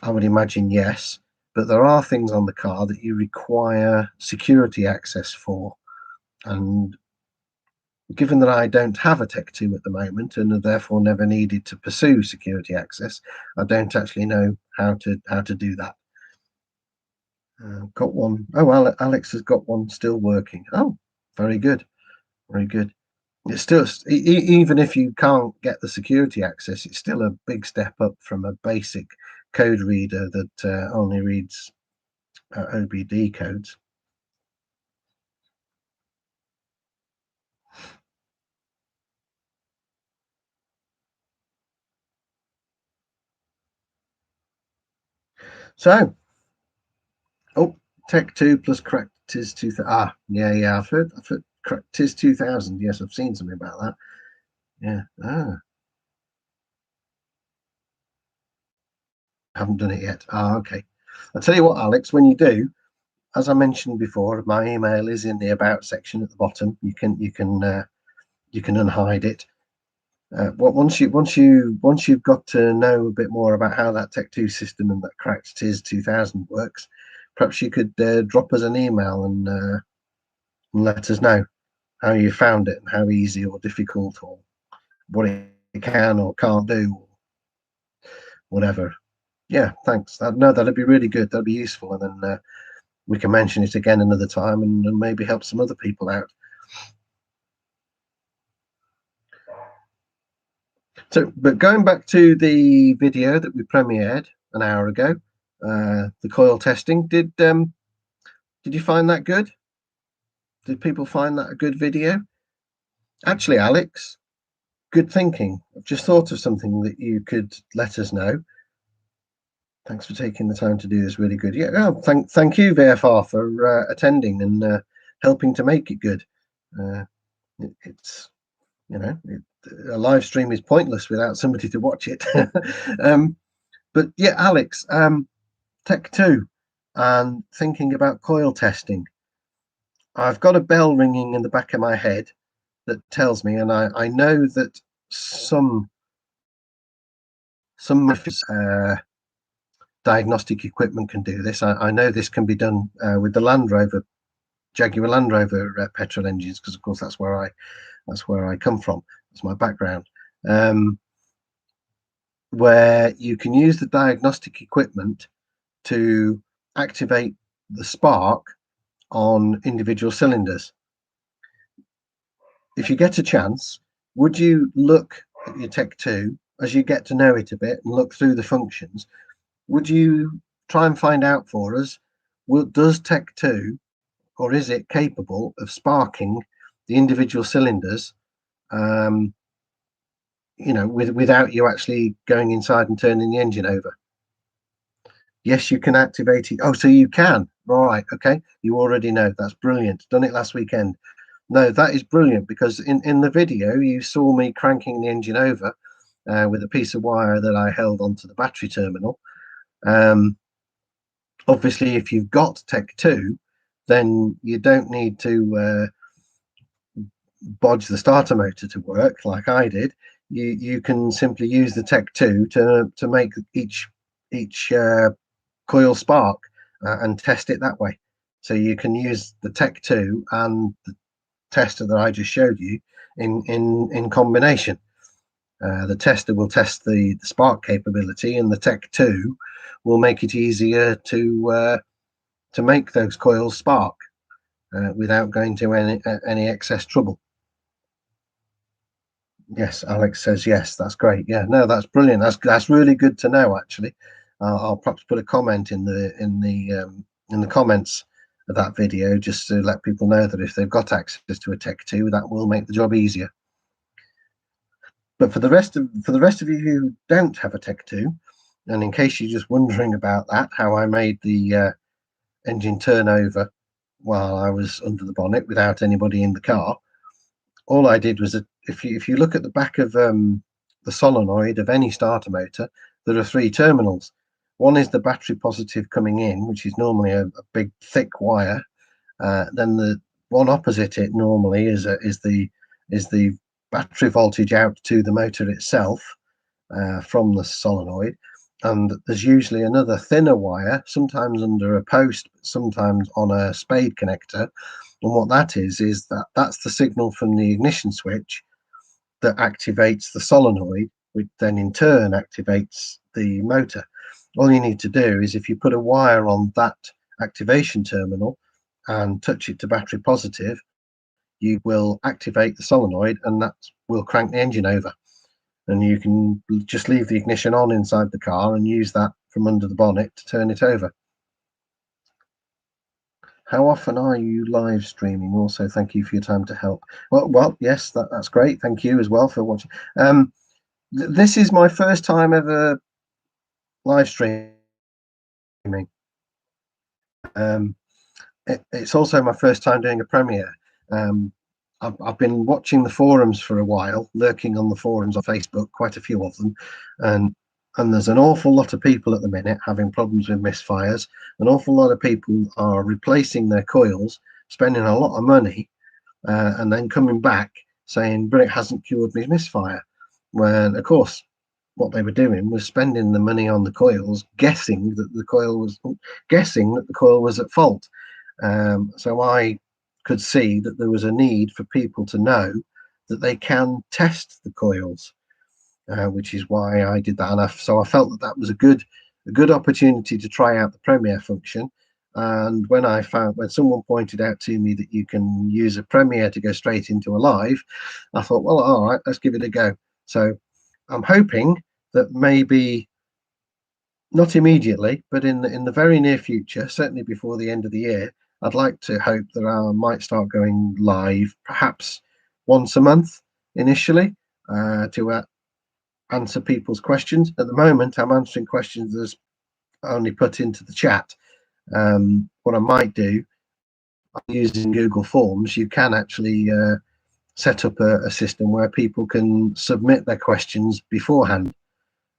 I would imagine yes, but there are things on the car that you require security access for, and given that I don't have a Tech 2 at the moment and have therefore never needed to pursue security access, I don't actually know how to do that. Got one. Oh, well, Alex has got one still working. Oh, very good, very good. It's still, even if you can't get the security access, it's still a big step up from a basic code reader that only reads OBD codes. So, oh, Tech 2 plus Correct TIS 2000. Ah, yeah, I've heard Correct TIS 2000. Yes, I've seen something about that. Yeah. Ah, haven't done it yet. Ah, okay. I'll tell you what, Alex, when you do, as I mentioned before, my email is in the About section at the bottom. You can unhide it. Once you've got to know a bit more about how that Tech 2 system and that Cracked TIS 2000 works, perhaps you could drop us an email and let us know how you found it and how easy or difficult or what it can or can't do or whatever. Yeah, thanks. No, that'd be really good. That'd be useful, and then we can mention it again another time and maybe help some other people out. So, but going back to the video that we premiered an hour ago, the coil testing, did you find that good? Did people find that a good video? Actually, Alex, good thinking. I've just thought of something that you could let us know. Thanks for taking the time to do this. Really good. Yeah, oh, thank you, VFR, for attending and helping to make it good. It's a live stream is pointless without somebody to watch it. But yeah, Alex, Tech 2 and thinking about coil testing. I've got a bell ringing in the back of my head that tells me, and I know that some diagnostic equipment can do this. I know this can be done with the Land Rover, Jaguar Land Rover petrol engines, because of course that's where I come from. That's my background. Where you can use the diagnostic equipment to activate the spark on individual cylinders. If you get a chance, would you look at your Tech 2 as you get to know it a bit and look through the functions? Would you try and find out for us, does Tech 2 or is it capable of sparking the individual cylinders, without you actually going inside and turning the engine over? Yes, you can activate it. Oh, so you can. Right. Okay. You already know. That's brilliant. Done it last weekend. No, that is brilliant because in the video you saw me cranking the engine over with a piece of wire that I held onto the battery terminal. Obviously, if you've got Tech 2, then you don't need to bodge the starter motor to work like I did. You can simply use the Tech 2 to make each coil spark and test it that way. So you can use the Tech 2 and the tester that I just showed you in combination. The tester will test the spark capability, and the Tech 2 will make it easier to make those coils spark without going to any excess trouble. Yes, Alex says yes. That's great. Yeah, no, that's brilliant. That's really good to know. Actually, I'll perhaps put a comment in the comments of that video just to let people know that if they've got access to a Tech 2, that will make the job easier. But for the rest of you who don't have a Tech 2, and in case you're just wondering about that, how I made the engine turnover while I was under the bonnet without anybody in the car, all I did was that if you look at the back of the solenoid of any starter motor, there are three terminals. One is the battery positive coming in, which is normally a big thick wire. Then the one opposite it normally is the battery voltage out to the motor itself from the solenoid. And there's usually another thinner wire, sometimes under a post, sometimes on a spade connector, And what that is that's the signal from the ignition switch that activates the solenoid, which then in turn activates the motor. All you need to do is, if you put a wire on that activation terminal and touch it to battery positive, you will activate the solenoid, and that will crank the engine over. And you can just leave the ignition on inside the car and use that from under the bonnet to turn it over. How often are you live streaming? Also, thank you for your time to help. Well, yes, that's great. Thank you as well for watching. This is my first time ever live streaming. It's also my first time doing a premiere. I've been watching the forums for a while, lurking on the forums on Facebook, quite a few of them, and there's an awful lot of people at the minute having problems with misfires. An awful lot of people are replacing their coils, spending a lot of money, and then coming back saying, but it hasn't cured me misfire. When, of course, what they were doing was spending the money on the coils, guessing that the coil was at fault. So I could see that there was a need for people to know that they can test the coils, which is why I did that. And so I felt that was a good opportunity to try out the Premiere function. And when someone pointed out to me that you can use a Premiere to go straight into a live, I thought, well, all right, let's give it a go. So I'm hoping that maybe not immediately, but in the very near future, certainly before the end of the year, I'd like to hope that I might start going live, perhaps once a month initially, to answer people's questions. At the moment, I'm answering questions that's only put into the chat. What I might do, using Google Forms, you can actually set up a system where people can submit their questions beforehand,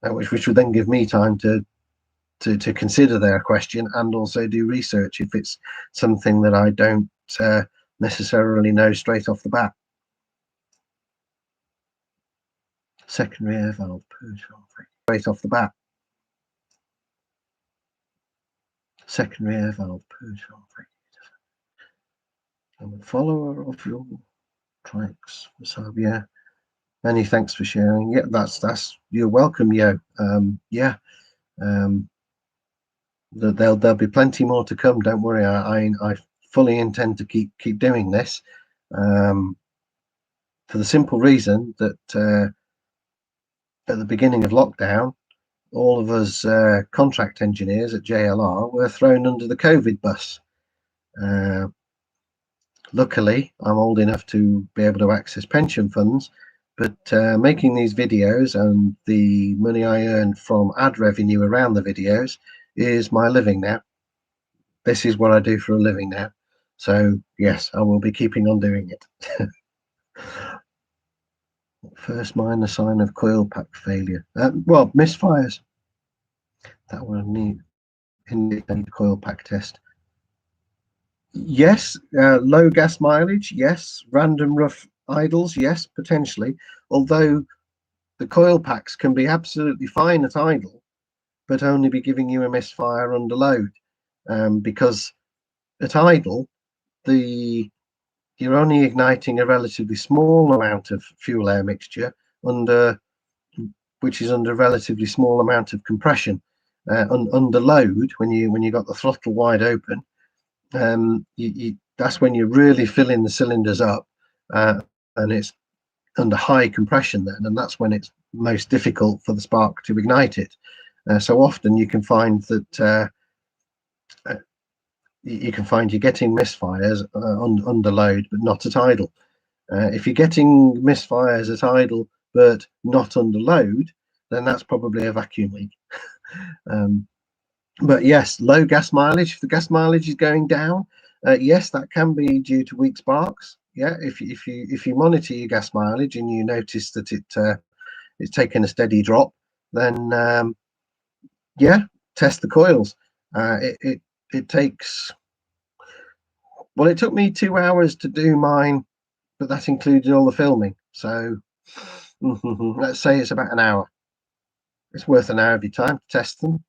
which would then give me time to consider their question and also do research if it's something that I don't necessarily know straight off the bat. Secondary air valve purge straight off the bat. Secondary air valve purge. I'm a follower of your trikes. So yeah, many thanks for sharing. Yeah, that's you're welcome, Yo. Yeah. There'll be plenty more to come. Don't worry. I fully intend to keep doing this, for the simple reason that at the beginning of lockdown, all of us contract engineers at JLR were thrown under the COVID bus. Luckily, I'm old enough to be able to access pension funds, but making these videos and the money I earn from ad revenue around the videos is my living now. This is what I do for a living now. So yes, I will be keeping on doing it. First minor sign of coil pack failure. Well, misfires. That will need indicate coil pack test. Yes, low gas mileage. Yes, random rough idles. Yes, potentially. Although the coil packs can be absolutely fine at idle, but only be giving you a misfire under load, because at idle, you're only igniting a relatively small amount of fuel air mixture which is under a relatively small amount of compression. Under load, when you got the throttle wide open, that's when you're really filling the cylinders up, and it's under high compression then, and that's when it's most difficult for the spark to ignite it. So often you can find that you're getting misfires under load, but not at idle. If you're getting misfires at idle but not under load, then that's probably a vacuum leak. But yes, low gas mileage. If the gas mileage is going down, yes, that can be due to weak sparks. Yeah, if you monitor your gas mileage and you notice that it's taken a steady drop, then yeah, test the coils. It takes, well, it took me 2 hours to do mine, but that included all the filming. So let's say it's about an hour. It's worth an hour of your time to test them,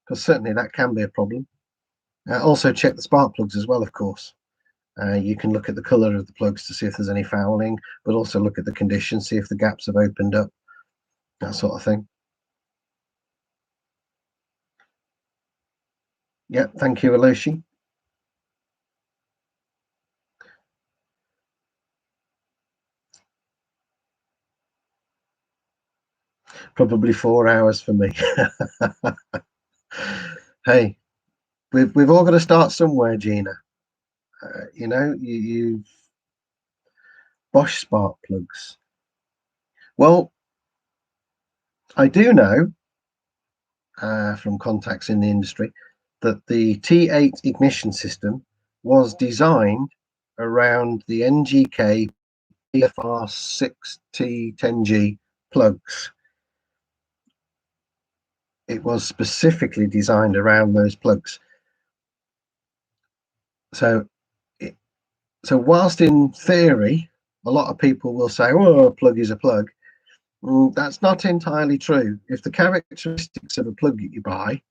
because certainly that can be a problem. Also check the spark plugs as well, of course. You can look at the color of the plugs to see if there's any fouling, but also look at the condition, see if the gaps have opened up, that sort of thing. Yeah, thank you, Aloshi. Probably 4 hours for me. Hey, we've all got to start somewhere, Gina. You know, you Bosch spark plugs. Well, I do know from contacts in the industry that the T8 ignition system was designed around the NGK PFR 6T10G plugs. It was specifically designed around those plugs. So, so whilst in theory, a lot of people will say, "Oh, a plug is a plug," that's not entirely true. If the characteristics of a plug that you buy,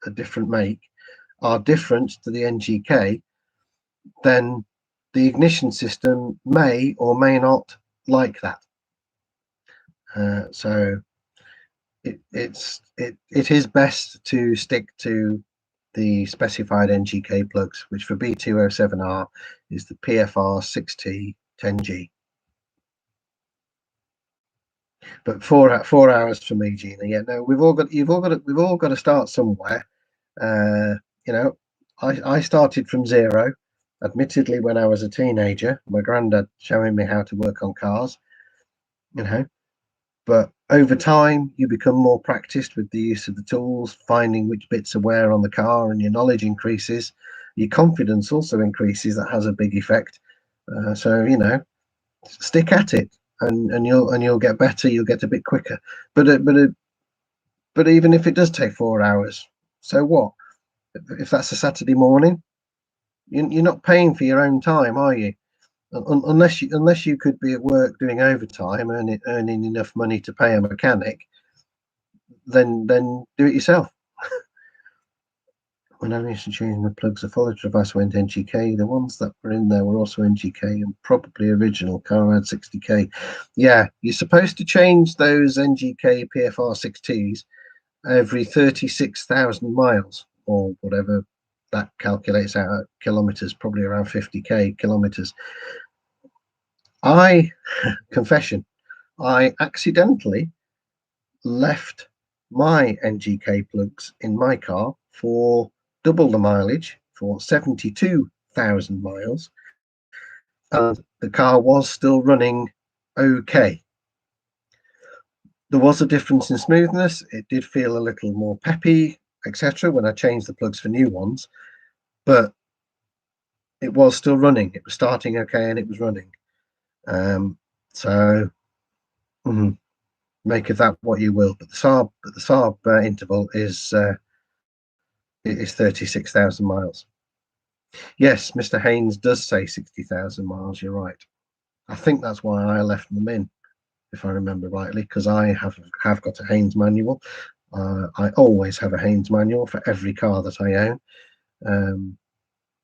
a different make, are different to the NGK, then the ignition system may or may not like that. So it is best to stick to the specified NGK plugs, which for B207R is the PFR 6T10G. But 4 hours for me, Gina. Yeah, no, we've all got to start somewhere. You know, I started from zero, admittedly when I was a teenager. My granddad showing me how to work on cars. You know, but over time you become more practiced with the use of the tools, finding which bits are where on the car, and your knowledge increases. Your confidence also increases. That has a big effect. So you know, stick at it, and you'll get better. You'll get a bit quicker. But even if it does take 4 hours, so what? If that's a Saturday morning, you're not paying for your own time, are you? Unless you could be at work doing overtime, earning enough money to pay a mechanic, then do it yourself. When I used to change the plugs, the foliage device went NGK. The ones that were in there were also NGK and probably original. Car had 60k. Yeah, you're supposed to change those NGK PFR 6Ts every 36,000 miles or whatever that calculates out at kilometers, probably around 50k kilometers. Confession, I accidentally left my NGK plugs in my car for double the mileage for 72,000 miles, and the car was still running okay. There was a difference in smoothness. It did feel a little more peppy, etc., when I changed the plugs for new ones, but it was still running. It was starting okay and it was running. So make of that what you will. But the Saab interval is 36,000 miles. Yes, Mr. Haynes does say 60,000 miles. You're right. I think that's why I left them in, if I remember rightly, because I have got a Haynes manual. I always have a Haynes manual for every car that I own.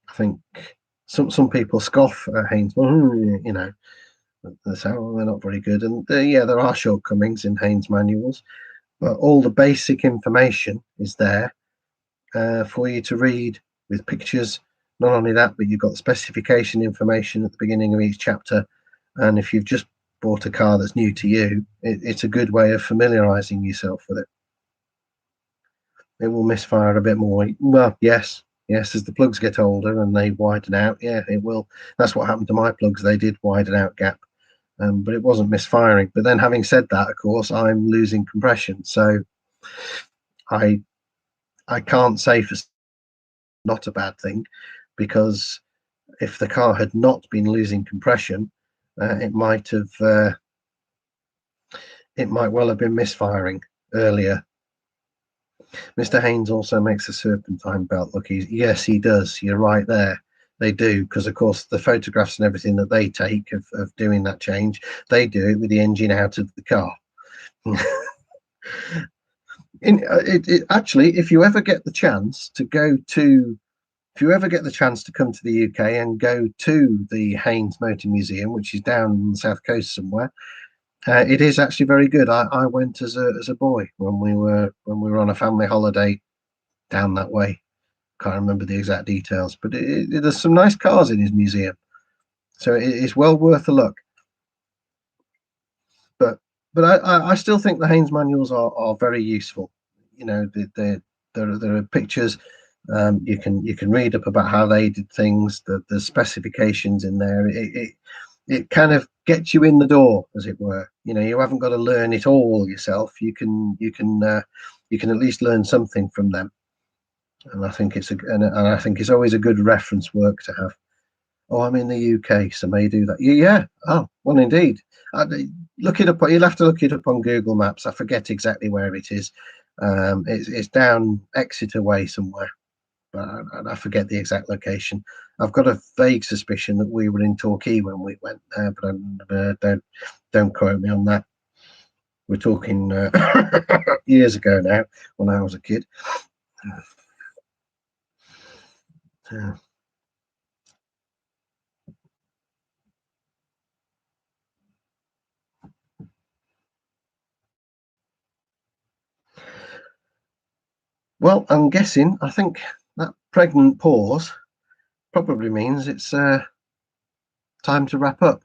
I think some people scoff at Haynes, you know, they say, oh, they're not very good. And yeah, there are shortcomings in Haynes manuals, but all the basic information is there for you to read with pictures. Not only that, but you've got specification information at the beginning of each chapter. And if you've just bought a car that's new to you, it's a good way of familiarizing yourself with it. It will misfire a bit more. Well, yes, as the plugs get older and they widen out, yeah, it will. That's what happened to my plugs. They did widen out gap, but it wasn't misfiring. But then, having said that, of course, I'm losing compression, so I can't say for not a bad thing, because if the car had not been losing compression, it might well have been misfiring earlier. Mr. Haynes also makes a serpentine belt look easy. Yes, he does. You're right there. They do, because of course the photographs and everything that they take of doing that change, they do it with the engine out of the car. Actually, if you ever get the chance to go to if you ever get the chance to come to the UK and go to the Haynes Motor Museum, which is down on the south coast somewhere, it is actually very good. I went as a boy when we were on a family holiday down that way. Can't remember the exact details, but there's some nice cars in his museum, so it's well worth a look. But I still think the Haynes manuals are very useful. You know, there are pictures. You can read up about how they did things. The specifications in there. It kind of gets you in the door, as it were. You know, you haven't got to learn it all yourself. You can at least learn something from them. And I think and I think it's always a good reference work to have. Oh, I'm in the UK, so may do that. Yeah. Oh, well, indeed. Look it up. You'll have to look it up on Google Maps. I forget exactly where it is. It's down Exeter way somewhere, but I forget the exact location. I've got a vague suspicion that we were in Torquay when we went there, but don't quote me on that. We're talking years ago now, when I was a kid. Well, I'm guessing. I think that pregnant pause probably means it's time to wrap up.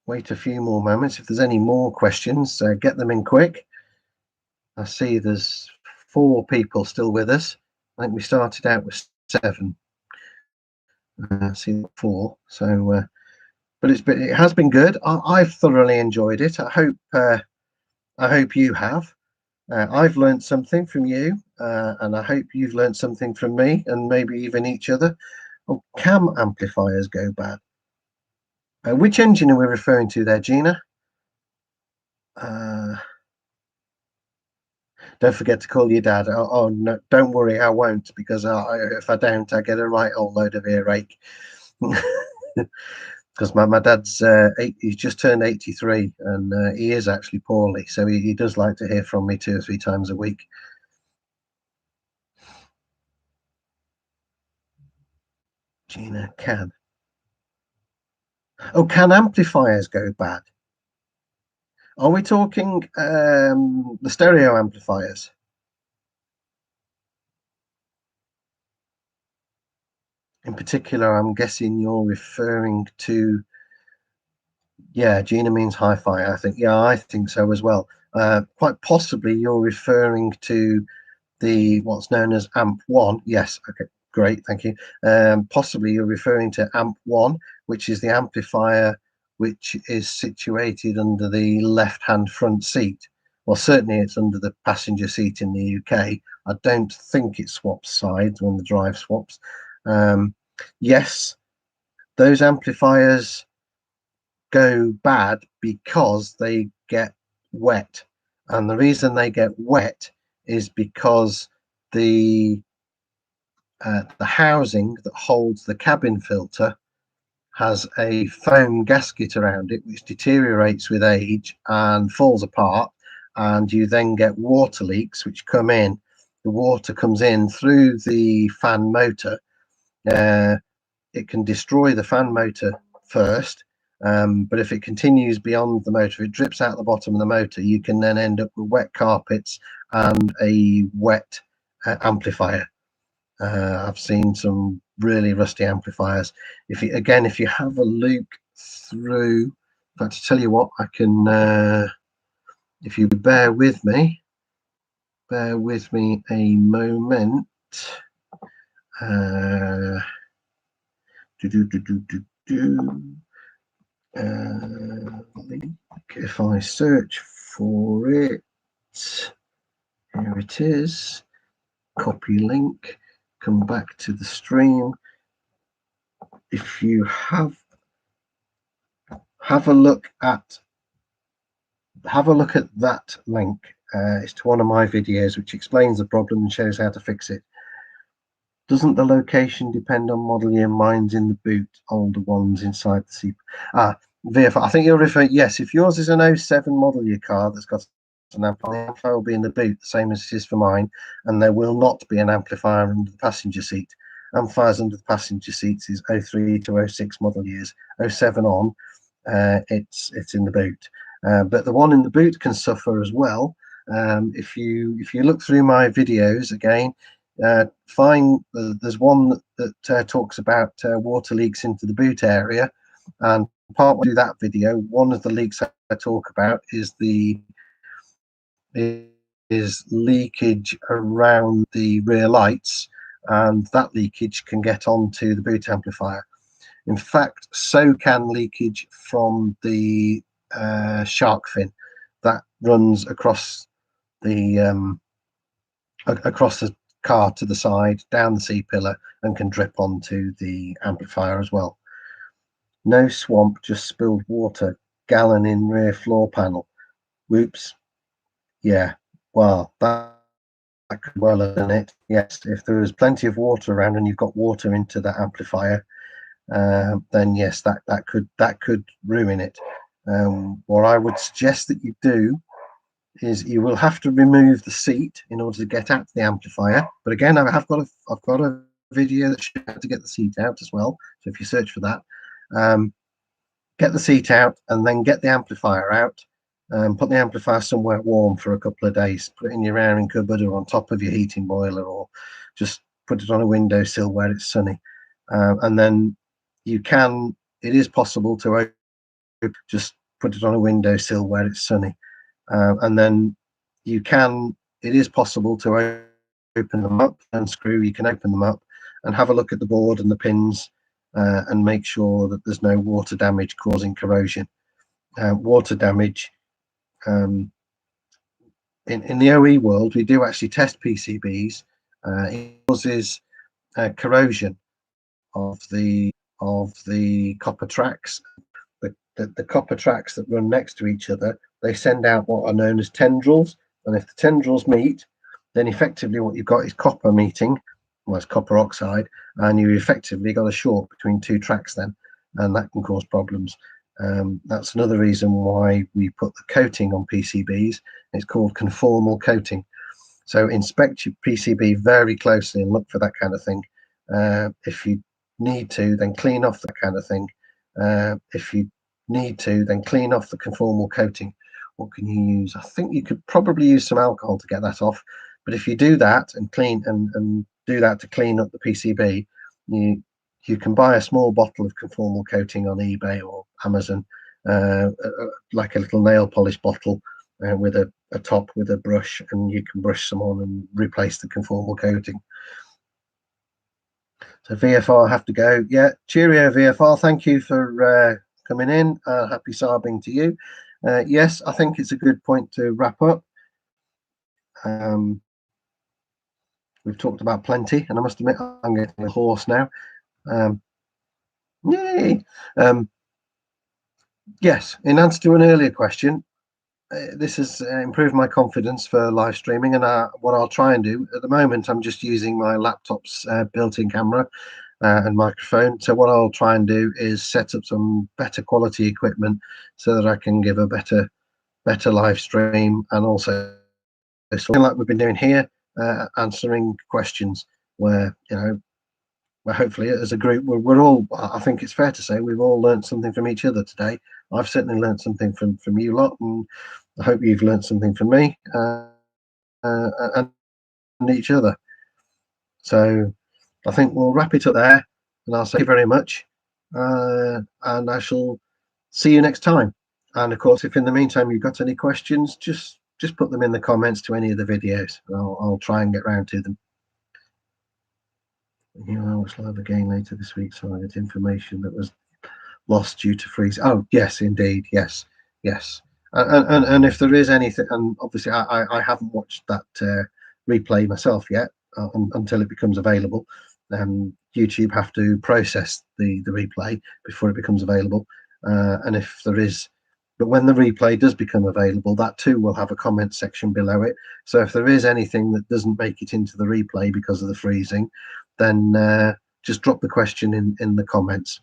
Wait a few more moments. If there's any more questions, get them in quick. I see there's 4 people still with us. I think we started out with 7. I see 4. So, but it has been good. I've thoroughly enjoyed it. I hope you have. I've learned something from you, and I hope you've learned something from me, and maybe even each other. Oh, cam amplifiers go bad. Which engine are we referring to there, Gina? Don't forget to call your dad. Oh no, don't worry, I won't, because if I don't, I get a right old load of earache. Because my dad's he's just turned 83, and he is actually poorly, so he does like to hear from me 2 or 3 times a week. Gina, can. Oh, can amplifiers go bad? Are we talking the stereo amplifiers? In particular, I'm guessing you're referring to, yeah, Gina means hi-fi, I think. Yeah, I think so as well. Quite possibly you're referring to what's known as amp 1. Yes, okay, great, thank you. Possibly you're referring to amp 1, which is the amplifier which is situated under the left-hand front seat. Well, certainly it's under the passenger seat in the UK. I don't think it swaps sides when the drive swaps. Yes, those amplifiers go bad because they get wet, and the reason they get wet is because the housing that holds the cabin filter has a foam gasket around it which deteriorates with age and falls apart, and you then get water leaks which come in. The water comes in through the fan motor. It can destroy the fan motor first, but if it continues beyond the motor, it drips out the bottom of the motor. You can then end up with wet carpets and a wet amplifier. I've seen some really rusty amplifiers. If you have a look through, in fact, to tell you what, I can, if you bear with me a moment. If I search for it, here it is. Copy link. Come back to the stream. If you have a look at that link, it's to one of my videos which explains the problem and shows how to fix it. Doesn't the location depend on model year? Mine's in the boot, older ones inside the seat. VFR, I think you're referring, yes, if yours is an 07 model year car that's got an amplifier. The amplifier will be in the boot, the same as it is for mine, and there will not be an amplifier under the passenger seat. Amplifiers under the passenger seats is 03 to 06 model years. 07 on, it's in the boot. But the one in the boot can suffer as well. If you look through my videos again, there's one that talks about water leaks into the boot area, and part of that video, one of the leaks I talk about is leakage around the rear lights, and that leakage can get onto the boot amplifier. In fact, so can leakage from the shark fin that runs across the car to the side, down the C-pillar, and can drip onto the amplifier as well. No swamp, just spilled water. Gallon in rear floor panel. Whoops. Yeah. Well, that could well have done it. Yes, if there is plenty of water around and you've got water into that amplifier, then yes, that could ruin it. What I would suggest that you do is you will have to remove the seat in order to get at the amplifier. But again, I've got a video that shows how to get the seat out as well. So if you search for that, get the seat out and then get the amplifier out. Put the amplifier somewhere warm for a couple of days. Put it in your airing cupboard or on top of your heating boiler, or just put it on a windowsill where it's sunny. And then it is possible to just put it on a windowsill where it's sunny. And then it is possible to open them up, unscrew, you can open them up and have a look at the board and the pins and make sure that there's no water damage causing corrosion. Water damage, in the OE world, we do actually test PCBs. It causes corrosion of the copper tracks. The copper tracks that run next to each other, they send out what are known as tendrils, and if the tendrils meet, then effectively what you've got is copper meeting, well, it's copper oxide, and you effectively got a short between two tracks then, and that can cause problems. That's another reason why we put the coating on PCBs. It's called conformal coating. So inspect your PCB very closely and look for that kind of thing. If you need to, then clean off that kind of thing. If you need to, then clean off the conformal coating. What can you use? I think you could probably use some alcohol to get that off. But if you do that and clean and do that to clean up the PCB, you can buy a small bottle of conformal coating on eBay or Amazon, like a little nail polish bottle with a top with a brush, and you can brush some on and replace the conformal coating. So VFR have to go. Yeah, cheerio VFR. Thank you for coming in. Happy Sarbing to you. Yes, I think it's a good point to wrap up. We've talked about plenty, and I must admit I'm getting a hoarse now. Yay! Yes, in answer to an earlier question, this has improved my confidence for live streaming, and what I'll try and do at the moment, I'm just using my laptop's built-in camera and microphone. So what I'll try and do is set up some better quality equipment so that I can give a better live stream, and also something like we've been doing here, answering questions where hopefully as a group we're all, I think it's fair to say, we've all learned something from each other today. I've certainly learned something from you lot, and I hope you've learned something from me and each other. So I think we'll wrap it up there, and I'll say thank you very much, and I shall see you next time. And of course, if in the meantime you've got any questions, just put them in the comments to any of the videos. I'll try and get round to them. I was live again later this week, so I get information that was lost due to freeze. Oh yes, indeed, yes. And if there is anything, and obviously I haven't watched that replay myself yet until it becomes available. YouTube have to process the replay before it becomes available, and if there is, but when the replay does become available, that too will have a comment section below it. So if there is anything that doesn't make it into the replay because of the freezing, then just drop the question in the comments.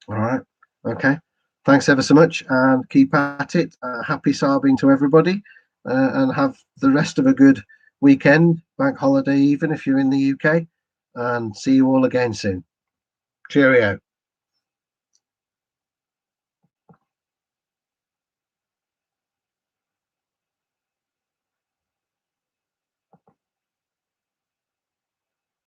All right, okay, thanks ever so much, and keep at it. Happy Sarbing to everybody, and have the rest of a good weekend, bank holiday, even if you're in the UK, and see you all again soon. Cheerio.